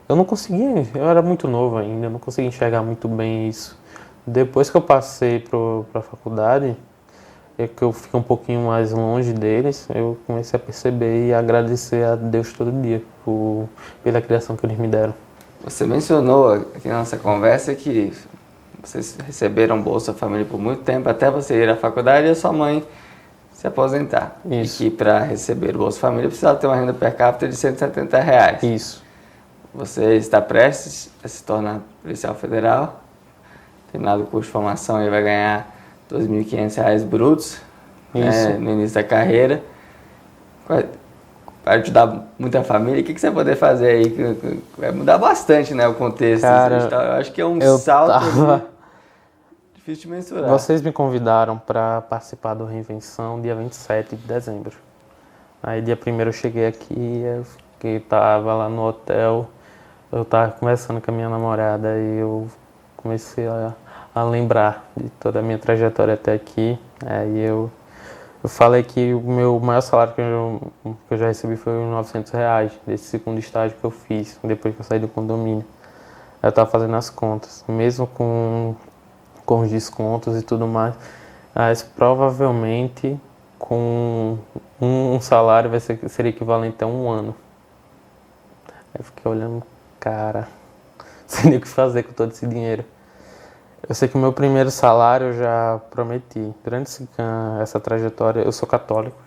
[SPEAKER 2] eu não conseguia, eu era muito novo ainda, eu não conseguia enxergar muito bem isso. Depois que eu passei para a faculdade, que eu fiquei um pouquinho mais longe deles, eu comecei a perceber e agradecer a Deus todo dia pela criação que eles me deram.
[SPEAKER 1] Você mencionou aqui na nossa conversa que vocês receberam Bolsa Família por muito tempo, até você ir à faculdade e a sua mãe se aposentar.
[SPEAKER 2] Isso.
[SPEAKER 1] E que para receber o Bolsa Família precisava ter uma renda per capita de R$170.
[SPEAKER 2] Isso.
[SPEAKER 1] Você está prestes a se tornar policial federal, terminado o curso de formação e vai ganhar R$2.500 brutos, né, no início da carreira. Vai ajudar muita família. O que você vai poder fazer aí? Vai mudar bastante, né, o contexto.
[SPEAKER 2] Cara,
[SPEAKER 1] eu acho que é um salto difícil de mensurar.
[SPEAKER 2] Vocês me convidaram para participar do Reinvenção dia 27 de dezembro. Aí dia primeiro eu cheguei aqui, tava lá no hotel, eu tava conversando com a minha namorada e eu comecei a lembrar de toda a minha trajetória até aqui. Aí eu falei que o meu maior salário que eu já recebi foi uns R$ 900, desse segundo estágio que eu fiz, depois que eu saí do condomínio. Eu tava fazendo as contas, mesmo com os descontos e tudo mais, mas provavelmente com um salário seria equivalente a um ano. Aí eu fiquei olhando, cara, sem nem o que fazer com todo esse dinheiro. Eu sei que o meu primeiro salário eu já prometi. Durante essa trajetória, eu sou católico,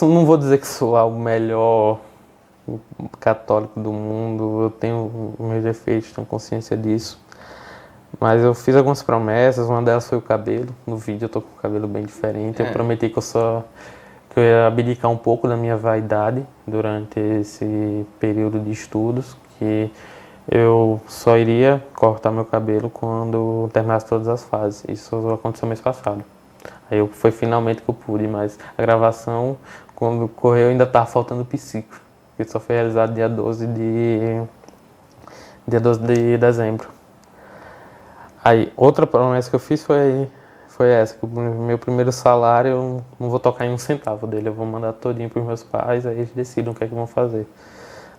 [SPEAKER 2] não vou dizer que sou o melhor católico do mundo, eu tenho meus defeitos, tenho consciência disso. Mas eu fiz algumas promessas, uma delas foi o cabelo. No vídeo eu tô com o cabelo bem diferente. Eu prometi que eu ia abdicar um pouco da minha vaidade durante esse período de estudos, que eu só iria cortar meu cabelo quando terminasse todas as fases. Isso aconteceu mês passado. Foi finalmente que eu pude, mas a gravação, quando correu, ainda estava faltando psico, que só foi realizado dia 12 de dezembro. Aí, outra promessa que eu fiz foi essa, que o meu primeiro salário eu não vou tocar em um centavo dele, eu vou mandar todinho para os meus pais, aí eles decidam o que é que vão fazer.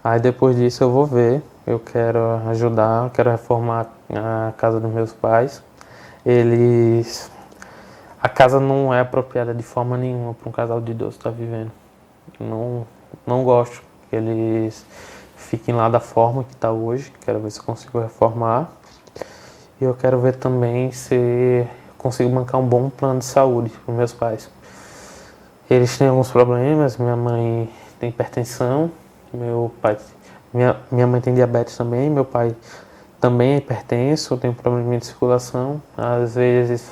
[SPEAKER 2] Aí depois disso eu vou ver, eu quero ajudar, eu quero reformar a casa dos meus pais. A casa não é apropriada de forma nenhuma para um casal de idoso estar vivendo. Não gosto que eles fiquem lá da forma que está hoje, quero ver se eu consigo reformar. E eu quero ver também se consigo bancar um bom plano de saúde para os meus pais. Eles têm alguns problemas, minha mãe tem hipertensão, minha mãe tem diabetes também, meu pai também é hipertenso, tem um problema de circulação, às vezes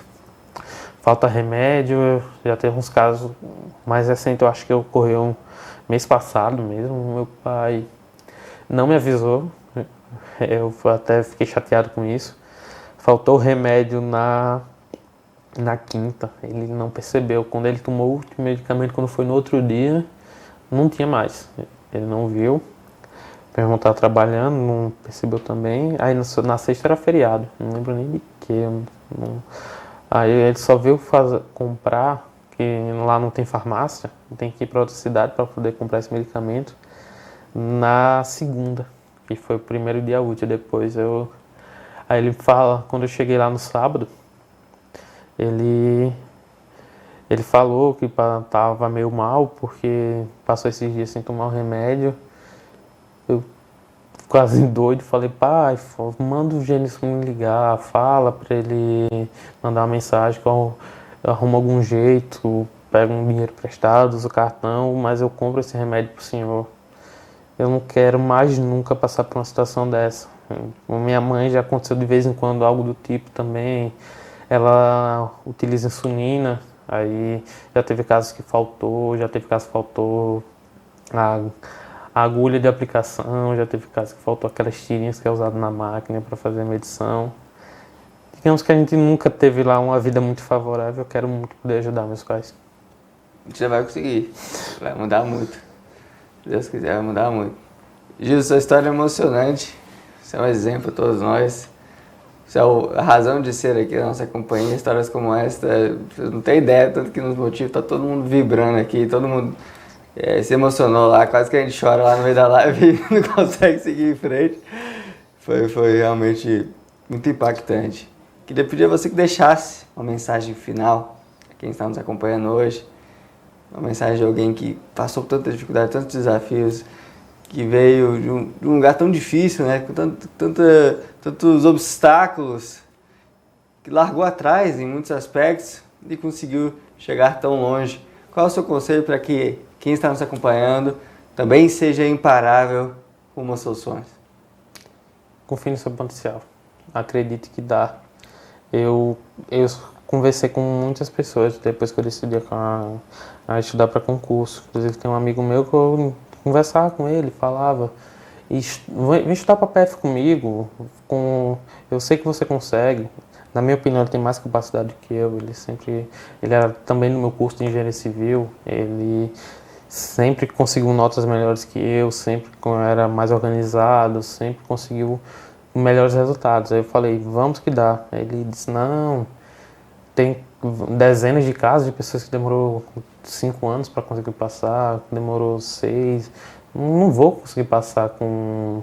[SPEAKER 2] falta remédio, já teve uns casos mais recentes, eu acho que ocorreu mês passado mesmo, meu pai não me avisou, eu até fiquei chateado com isso. Faltou remédio na quinta, ele não percebeu. Quando ele tomou o último medicamento, quando foi no outro dia, não tinha mais. Ele não viu. Meu irmão estava trabalhando, não percebeu também. Aí na sexta era feriado, não lembro nem de que. Aí ele só veio comprar, que lá não tem farmácia, tem que ir para outra cidade para poder comprar esse medicamento, na segunda, que foi o primeiro dia útil. Aí ele fala, quando eu cheguei lá no sábado, ele falou que estava meio mal porque passou esses dias sem tomar o remédio. Eu quase doido, falei, pai, manda o Gênesis me ligar, fala para ele mandar uma mensagem que eu arrumo algum jeito, pego um dinheiro emprestado, uso o cartão, mas eu compro esse remédio pro senhor. Eu não quero mais nunca passar por uma situação dessa. Minha mãe já aconteceu de vez em quando algo do tipo também. Ela utiliza insulina, aí já teve casos que faltou, a agulha de aplicação, já teve casos que faltou aquelas tirinhas que é usado na máquina para fazer a medição. Digamos que a gente nunca teve lá uma vida muito favorável, eu quero muito poder ajudar meus pais.
[SPEAKER 1] Você vai conseguir, vai mudar muito. Se Deus quiser, vai mudar muito. Gil, sua história é emocionante. Você é um exemplo para todos nós. Você é a razão de ser aqui da nossa companhia. Histórias como esta, você não tem ideia, tanto que nos motiva, tá todo mundo vibrando aqui, todo mundo se emocionou lá, quase que a gente chora lá no meio da live e não consegue seguir em frente. Foi realmente muito impactante. Queria pedir a você que deixasse uma mensagem final a quem está nos acompanhando hoje. Uma mensagem de alguém que passou por tanta dificuldade, tantos desafios, que veio de um lugar tão difícil, né? Com tantos obstáculos, que largou atrás em muitos aspectos e conseguiu chegar tão longe. Qual é o seu conselho para que quem está nos acompanhando também seja imparável rumo aos seus sonhos?
[SPEAKER 2] Confie no seu potencial. Acredite que dá. Eu conversei com muitas pessoas depois que eu decidi a estudar para concurso. Inclusive tem um amigo meu que eu conversava com ele, falava, vem estudar para PF comigo, eu sei que você consegue. Na minha opinião, ele tem mais capacidade que eu. Ele era também no meu curso de engenharia civil. Ele sempre conseguiu notas melhores que eu, sempre era mais organizado, sempre conseguiu melhores resultados. Aí eu falei, vamos que dá. Aí ele disse, não, tem dezenas de casos de pessoas que demorou 5 anos para conseguir passar, demorou 6. Não vou conseguir passar com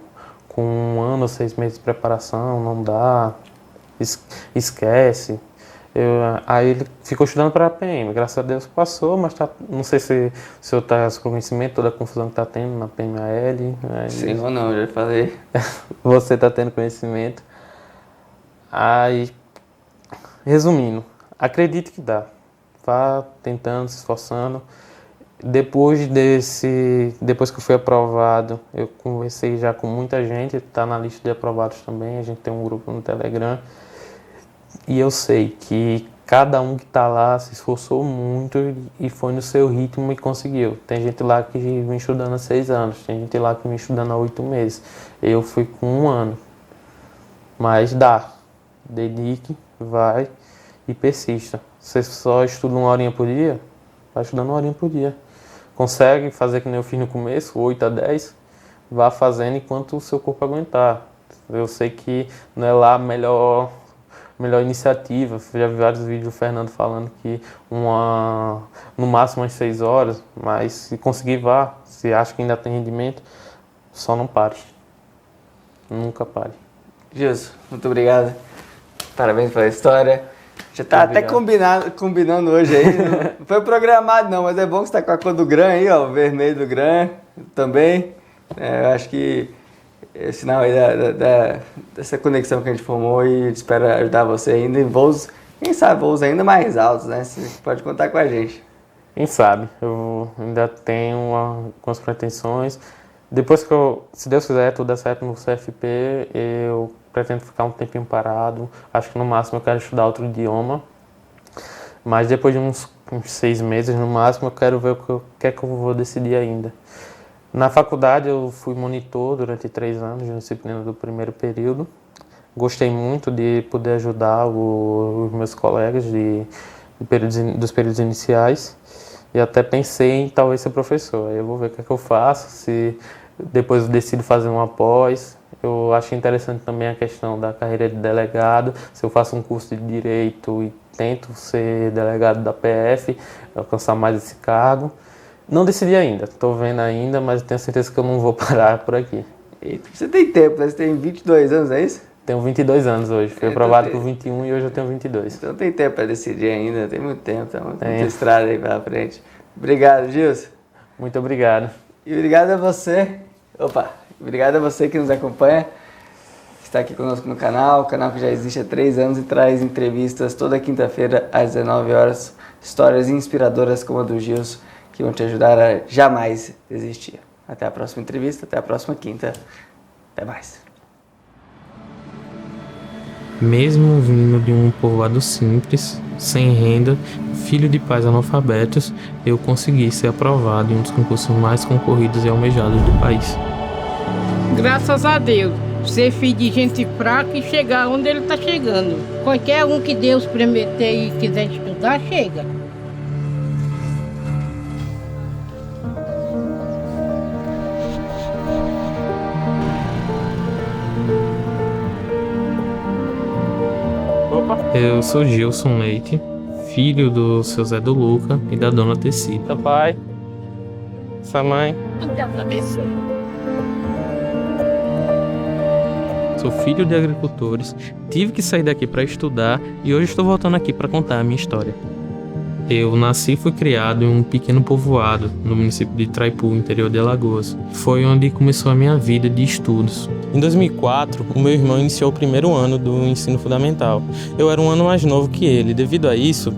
[SPEAKER 2] 1 ano ou 6 meses de preparação, não dá, esquece. Aí ele ficou estudando para a PM, graças a Deus passou, mas não sei se o senhor está com conhecimento, toda a confusão que está tendo na PMAL.
[SPEAKER 1] Sim ou não, já falei.
[SPEAKER 2] Você está tendo conhecimento. Aí, resumindo, acredite que dá. Vá tentando, se esforçando. Depois que eu fui aprovado, eu conversei já com muita gente, está na lista de aprovados também, a gente tem um grupo no Telegram. E eu sei que cada um que está lá se esforçou muito e foi no seu ritmo e conseguiu. Tem gente lá que vem estudando há 6 anos, tem gente lá que vem estudando há 8 meses. Eu fui com 1 ano. Mas dá. Dedique, vai e persista. Você só estuda 1 horinha por dia? Vai estudando 1 horinha por dia. Consegue fazer que nem eu fiz no começo, 8 a 10? Vá fazendo enquanto o seu corpo aguentar. Eu sei que não é lá a melhor iniciativa. Eu já vi vários vídeos do Fernando falando que no máximo umas 6 horas, mas se conseguir vá, se acha que ainda tem rendimento, só não pare. Nunca pare.
[SPEAKER 1] Gilson, muito obrigado. Parabéns pela história. Já tá até combinando hoje aí. Não foi programado não, mas é bom que você tá com a cor do Gran aí, ó, o vermelho do Gran também. Eu acho que é sinal aí dessa conexão que a gente formou e espera ajudar você ainda em voos, quem sabe voos ainda mais altos, né? Você pode contar com a gente.
[SPEAKER 2] Quem sabe, eu ainda tenho algumas pretensões. Depois que se Deus quiser, tudo der certo no CFP, eu pretendo ficar um tempinho parado. Acho que no máximo eu quero estudar outro idioma. Mas depois de uns 6 meses no máximo, eu quero ver o que é que eu vou decidir ainda. Na faculdade eu fui monitor durante 3 anos de disciplina do primeiro período. Gostei muito de poder ajudar os meus colegas dos períodos iniciais. E até pensei em talvez ser professor. Aí eu vou ver o que é que eu faço, se depois eu decido fazer uma pós. Eu achei interessante também a questão da carreira de delegado. Se eu faço um curso de Direito e tento ser delegado da PF, alcançar mais esse cargo. Não decidi ainda, estou vendo ainda, mas tenho certeza que eu não vou parar por aqui.
[SPEAKER 1] Eita, você tem tempo, né? Você tem 22 anos, é isso?
[SPEAKER 2] Tenho 22 anos hoje, fui aprovado por 21 e hoje eu tenho 22.
[SPEAKER 1] Então tem tempo para decidir ainda, tem muito tempo, tá muita estrada aí pela frente. Obrigado, Gilson.
[SPEAKER 2] Muito obrigado.
[SPEAKER 1] E obrigado a você, obrigado a você que nos acompanha, que está aqui conosco no canal, o canal que já existe há 3 anos e traz entrevistas toda quinta-feira às 19 horas, histórias inspiradoras como a do Gilson, que vão te ajudar a jamais desistir. Até a próxima entrevista, até a próxima quinta. Até mais.
[SPEAKER 2] Mesmo vindo de um povoado simples, sem renda, filho de pais analfabetos, eu consegui ser aprovado em um dos concursos mais concorridos e almejados do país.
[SPEAKER 3] Graças a Deus, ser filho de gente fraca e chegar onde ele está chegando. Qualquer um que Deus prometer e quiser estudar, chega.
[SPEAKER 2] Eu sou Gilson Leite, filho do seu Zé do Luca e da dona Tecida. Pai, sua mãe.
[SPEAKER 3] Deus abençoe.
[SPEAKER 2] Sou filho de agricultores, tive que sair daqui para estudar e hoje estou voltando aqui para contar a minha história. Eu nasci e fui criado em um pequeno povoado no município de Traipu, interior de Alagoas. Foi onde começou a minha vida de estudos. Em 2004, o meu irmão iniciou o primeiro ano do ensino fundamental. Eu era um ano mais novo que ele. Devido a isso,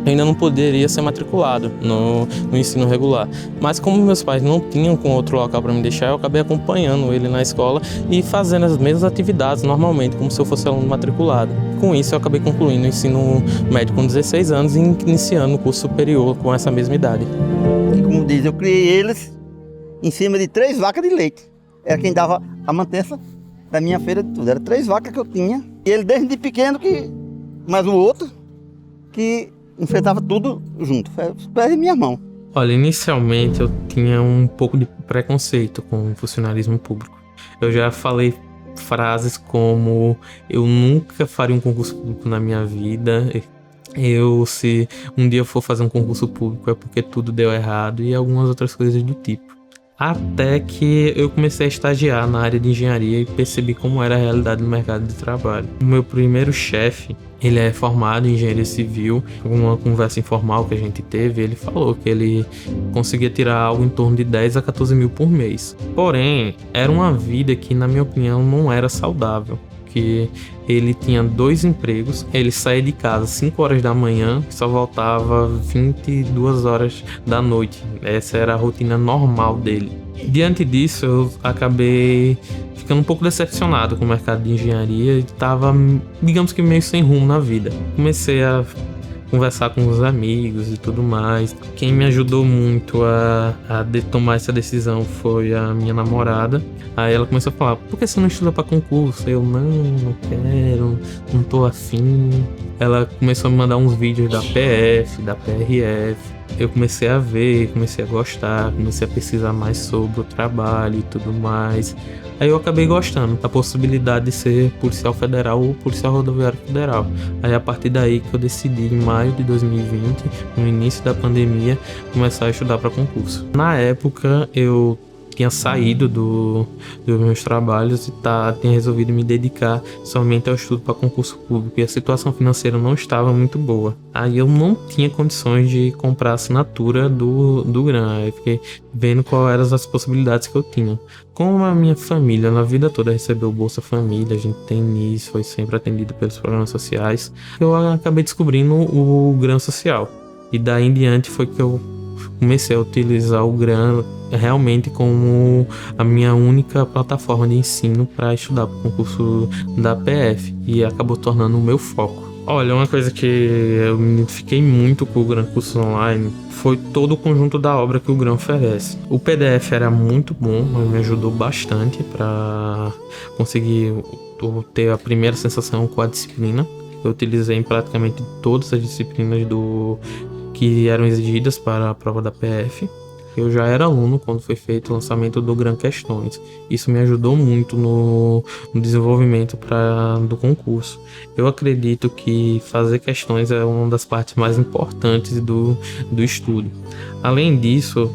[SPEAKER 2] eu ainda não poderia ser matriculado no ensino regular. Mas como meus pais não tinham com outro local para me deixar, eu acabei acompanhando ele na escola e fazendo as mesmas atividades normalmente, como se eu fosse aluno matriculado. Com isso, eu acabei concluindo o ensino médio com 16 anos e iniciando o curso superior com essa mesma idade.
[SPEAKER 4] E como diz, eu criei eles em cima de 3 vacas de leite. Era quem dava a mantença da minha feira de tudo. Era 3 vacas que eu tinha. E ele desde pequeno que mas o outro que enfrentava tudo junto. Foi minha mão.
[SPEAKER 2] Olha, inicialmente eu tinha um pouco de preconceito com o funcionalismo público. Eu já falei frases como: eu nunca faria um concurso público na minha vida, se um dia eu for fazer um concurso público é porque tudo deu errado, e algumas outras coisas do tipo. Até que eu comecei a estagiar na área de engenharia e percebi como era a realidade do mercado de trabalho. O meu primeiro chefe, ele é formado em engenharia civil. Numa conversa informal que a gente teve, ele falou que ele conseguia tirar algo em torno de 10 a 14 mil por mês. Porém, era uma vida que, na minha opinião, não era saudável. Que ele tinha 2 empregos, ele saía de casa às 5 horas da manhã e só voltava 22 horas da noite. Essa era a rotina normal dele. Diante disso, eu acabei ficando um pouco decepcionado com o mercado de engenharia e estava, digamos que, meio sem rumo na vida. Comecei a conversar com os amigos e tudo mais. Quem me ajudou muito a tomar essa decisão foi a minha namorada. Aí ela começou a falar: por que você não estuda para concurso? Eu: não quero, não tô afim. Ela começou a me mandar uns vídeos da PF, da PRF. Eu comecei a ver, comecei a gostar, comecei a pesquisar mais sobre o trabalho e tudo mais. Aí eu acabei gostando da possibilidade de ser policial federal ou policial rodoviário federal. Aí a partir daí que eu decidi, em maio de 2020, no início da pandemia, começar a estudar para concurso. Na época eu tinha saído dos meus trabalhos e tinha resolvido me dedicar somente ao estudo para concurso público, e a situação financeira não estava muito boa. Aí eu não tinha condições de comprar a assinatura do GRAN. Aí eu fiquei vendo quais eram as possibilidades que eu tinha. Como a minha família na vida toda recebeu Bolsa Família, a gente tem isso, foi sempre atendido pelos programas sociais, eu acabei descobrindo o GRAN Social. E daí em diante foi que eu comecei a utilizar o GRAN realmente como a minha única plataforma de ensino para estudar para o concurso da PF, e acabou tornando o meu foco. Olha, uma coisa que eu me identifiquei muito com o GRAN Cursos Online foi todo o conjunto da obra que o GRAN oferece. O PDF era muito bom, me ajudou bastante para conseguir ter a primeira sensação com a disciplina. Eu utilizei em praticamente todas as disciplinas que eram exigidas para a prova da PF. Eu já era aluno quando foi feito o lançamento do GRAN Questões. Isso me ajudou muito no desenvolvimento do concurso. Eu acredito que fazer questões é uma das partes mais importantes do estudo. Além disso,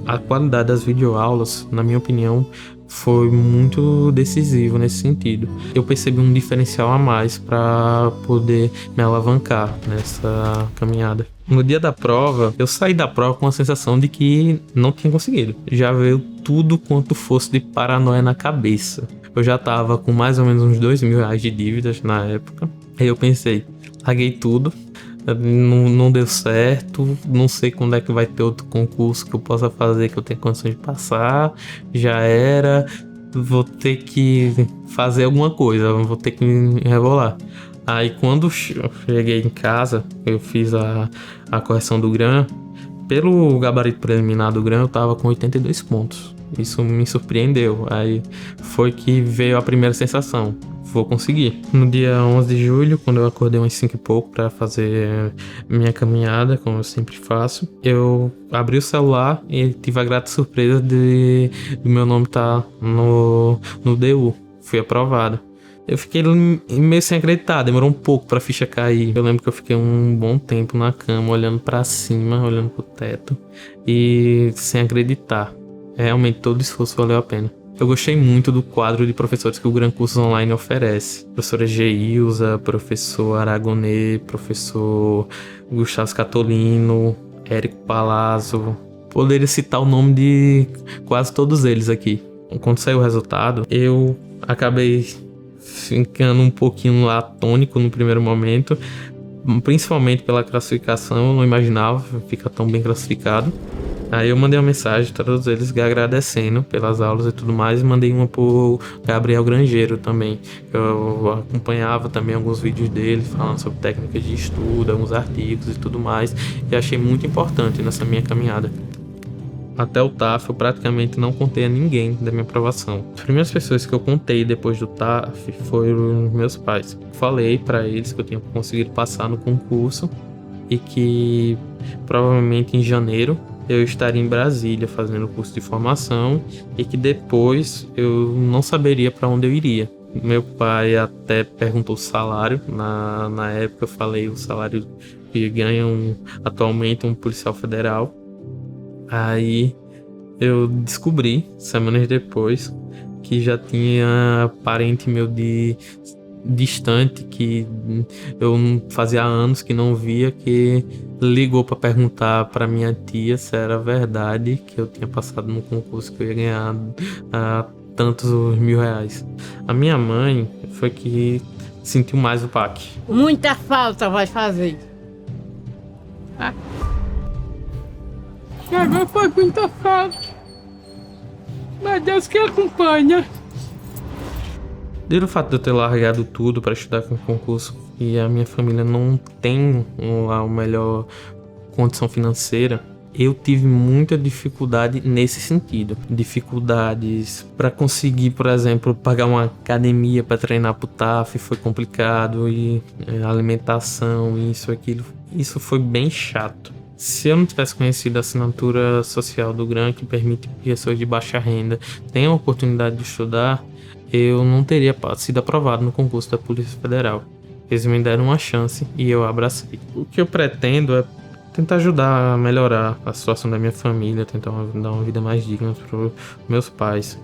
[SPEAKER 2] a qualidade das videoaulas, na minha opinião, foi muito decisivo nesse sentido. Eu percebi um diferencial a mais para poder me alavancar nessa caminhada. No dia da prova, eu saí da prova com a sensação de que não tinha conseguido. Já veio tudo quanto fosse de paranoia na cabeça. Eu já estava com mais ou menos uns R$2.000 de dívidas na época. Aí eu pensei: larguei tudo, não deu certo, não sei quando é que vai ter outro concurso que eu possa fazer, que eu tenha condições de passar, já era, vou ter que fazer alguma coisa, vou ter que me enrolar. Aí quando eu cheguei em casa, eu fiz a correção do GRAN. Pelo gabarito preliminar do GRAN, eu tava com 82 pontos. Isso me surpreendeu. Aí foi que veio a primeira sensação: vou conseguir. No dia 11 de julho, quando eu acordei umas 5 e pouco para fazer minha caminhada, como eu sempre faço, eu abri o celular e tive a grata surpresa de meu nome estar no DU. Fui aprovado. Eu fiquei meio sem acreditar, demorou um pouco pra ficha cair. Eu lembro que eu fiquei um bom tempo na cama, olhando pra cima, olhando pro teto e sem acreditar. Realmente todo o esforço valeu a pena. Eu gostei muito do quadro de professores que o GRAN Cursos Online oferece. Professora Geilza, professor Aragonê, professor Gustavo Scatolino, Érico Palazzo. Poderia citar o nome de quase todos eles aqui. Quando saiu o resultado, eu acabei ficando um pouquinho atônico no primeiro momento, principalmente pela classificação. Eu não imaginava ficar tão bem classificado. Aí eu mandei uma mensagem a todos eles agradecendo pelas aulas e tudo mais, e mandei uma pro Gabriel Grangeiro também. Eu acompanhava também alguns vídeos dele falando sobre técnicas de estudo, alguns artigos e tudo mais, e achei muito importante nessa minha caminhada. até o TAF, eu praticamente não contei a ninguém da minha aprovação. As primeiras pessoas que eu contei depois do TAF foram os meus pais. Falei para eles que eu tinha conseguido passar no concurso e que provavelmente em janeiro eu estaria em Brasília fazendo o curso de formação e que depois eu não saberia para onde eu iria. Meu pai até perguntou o salário. Na época eu falei o salário que ganha atualmente um policial federal. Aí eu descobri, semanas depois, que já tinha parente meu distante, que eu fazia anos que não via, que ligou para perguntar para minha tia se era verdade que eu tinha passado no concurso, que eu ia ganhar tantos R$ 1.000. A minha mãe foi que sentiu mais o PAC.
[SPEAKER 3] Muita falta vai fazer. Agora foi muita falta. Mas Deus que acompanha.
[SPEAKER 2] Desde o fato de eu ter largado tudo para estudar com concurso e a minha família não tem a melhor condição financeira, eu tive muita dificuldade nesse sentido. Dificuldades para conseguir, por exemplo, pagar uma academia para treinar pro TAF foi complicado, e alimentação, isso, aquilo. Isso foi bem chato. Se eu não tivesse conhecido a assinatura social do GRAN, que permite que pessoas de baixa renda tenham a oportunidade de estudar, eu não teria sido aprovado no concurso da Polícia Federal. Eles me deram uma chance e eu abracei. O que eu pretendo é tentar ajudar a melhorar a situação da minha família, tentar dar uma vida mais digna para os meus pais,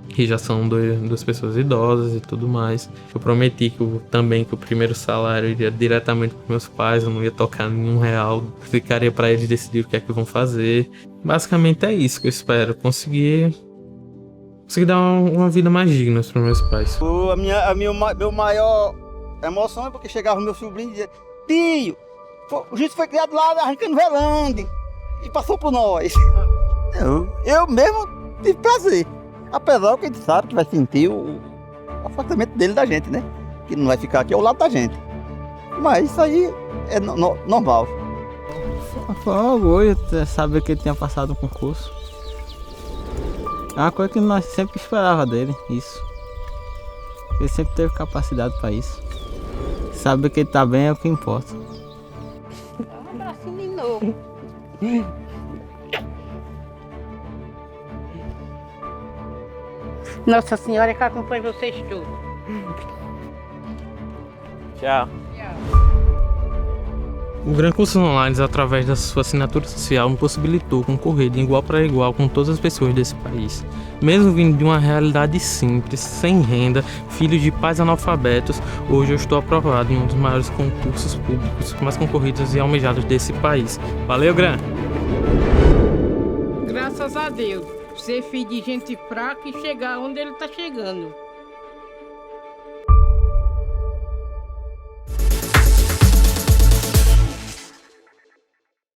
[SPEAKER 2] que já são duas pessoas idosas e tudo mais. Eu prometi que o primeiro salário iria diretamente para meus pais, eu não ia tocar nenhum real, ficaria para eles decidir o que é que vão fazer. Basicamente é isso que eu espero, conseguir dar uma vida mais digna para meus pais.
[SPEAKER 4] Meu maior emoção é porque chegava o meu sobrinho e dizia: tio, o juiz foi criado lá arrancando velande e passou por nós. Eu mesmo tive prazer. Apesar que a gente sabe que vai sentir o afastamento dele da gente, né? Que não vai ficar aqui ao lado da gente. Mas isso aí é normal.
[SPEAKER 5] Foi um orgulho saber que ele tinha passado no concurso. É uma coisa que nós sempre esperava dele, isso. Ele sempre teve capacidade para isso. Saber que ele tá bem é o que importa.
[SPEAKER 3] Um abracinho de novo. Nossa Senhora que acompanhe vocês todos.
[SPEAKER 2] Tchau. O GRAN Cursos Online, através da sua assinatura social, me possibilitou concorrer de igual para igual com todas as pessoas desse país. Mesmo vindo de uma realidade simples, sem renda, filho de pais analfabetos, hoje eu estou aprovado em um dos maiores concursos públicos mais concorridos e almejados desse país. Valeu, GRAN!
[SPEAKER 3] Graças a Deus. Ser filho de gente fraca e chegar onde ele está chegando.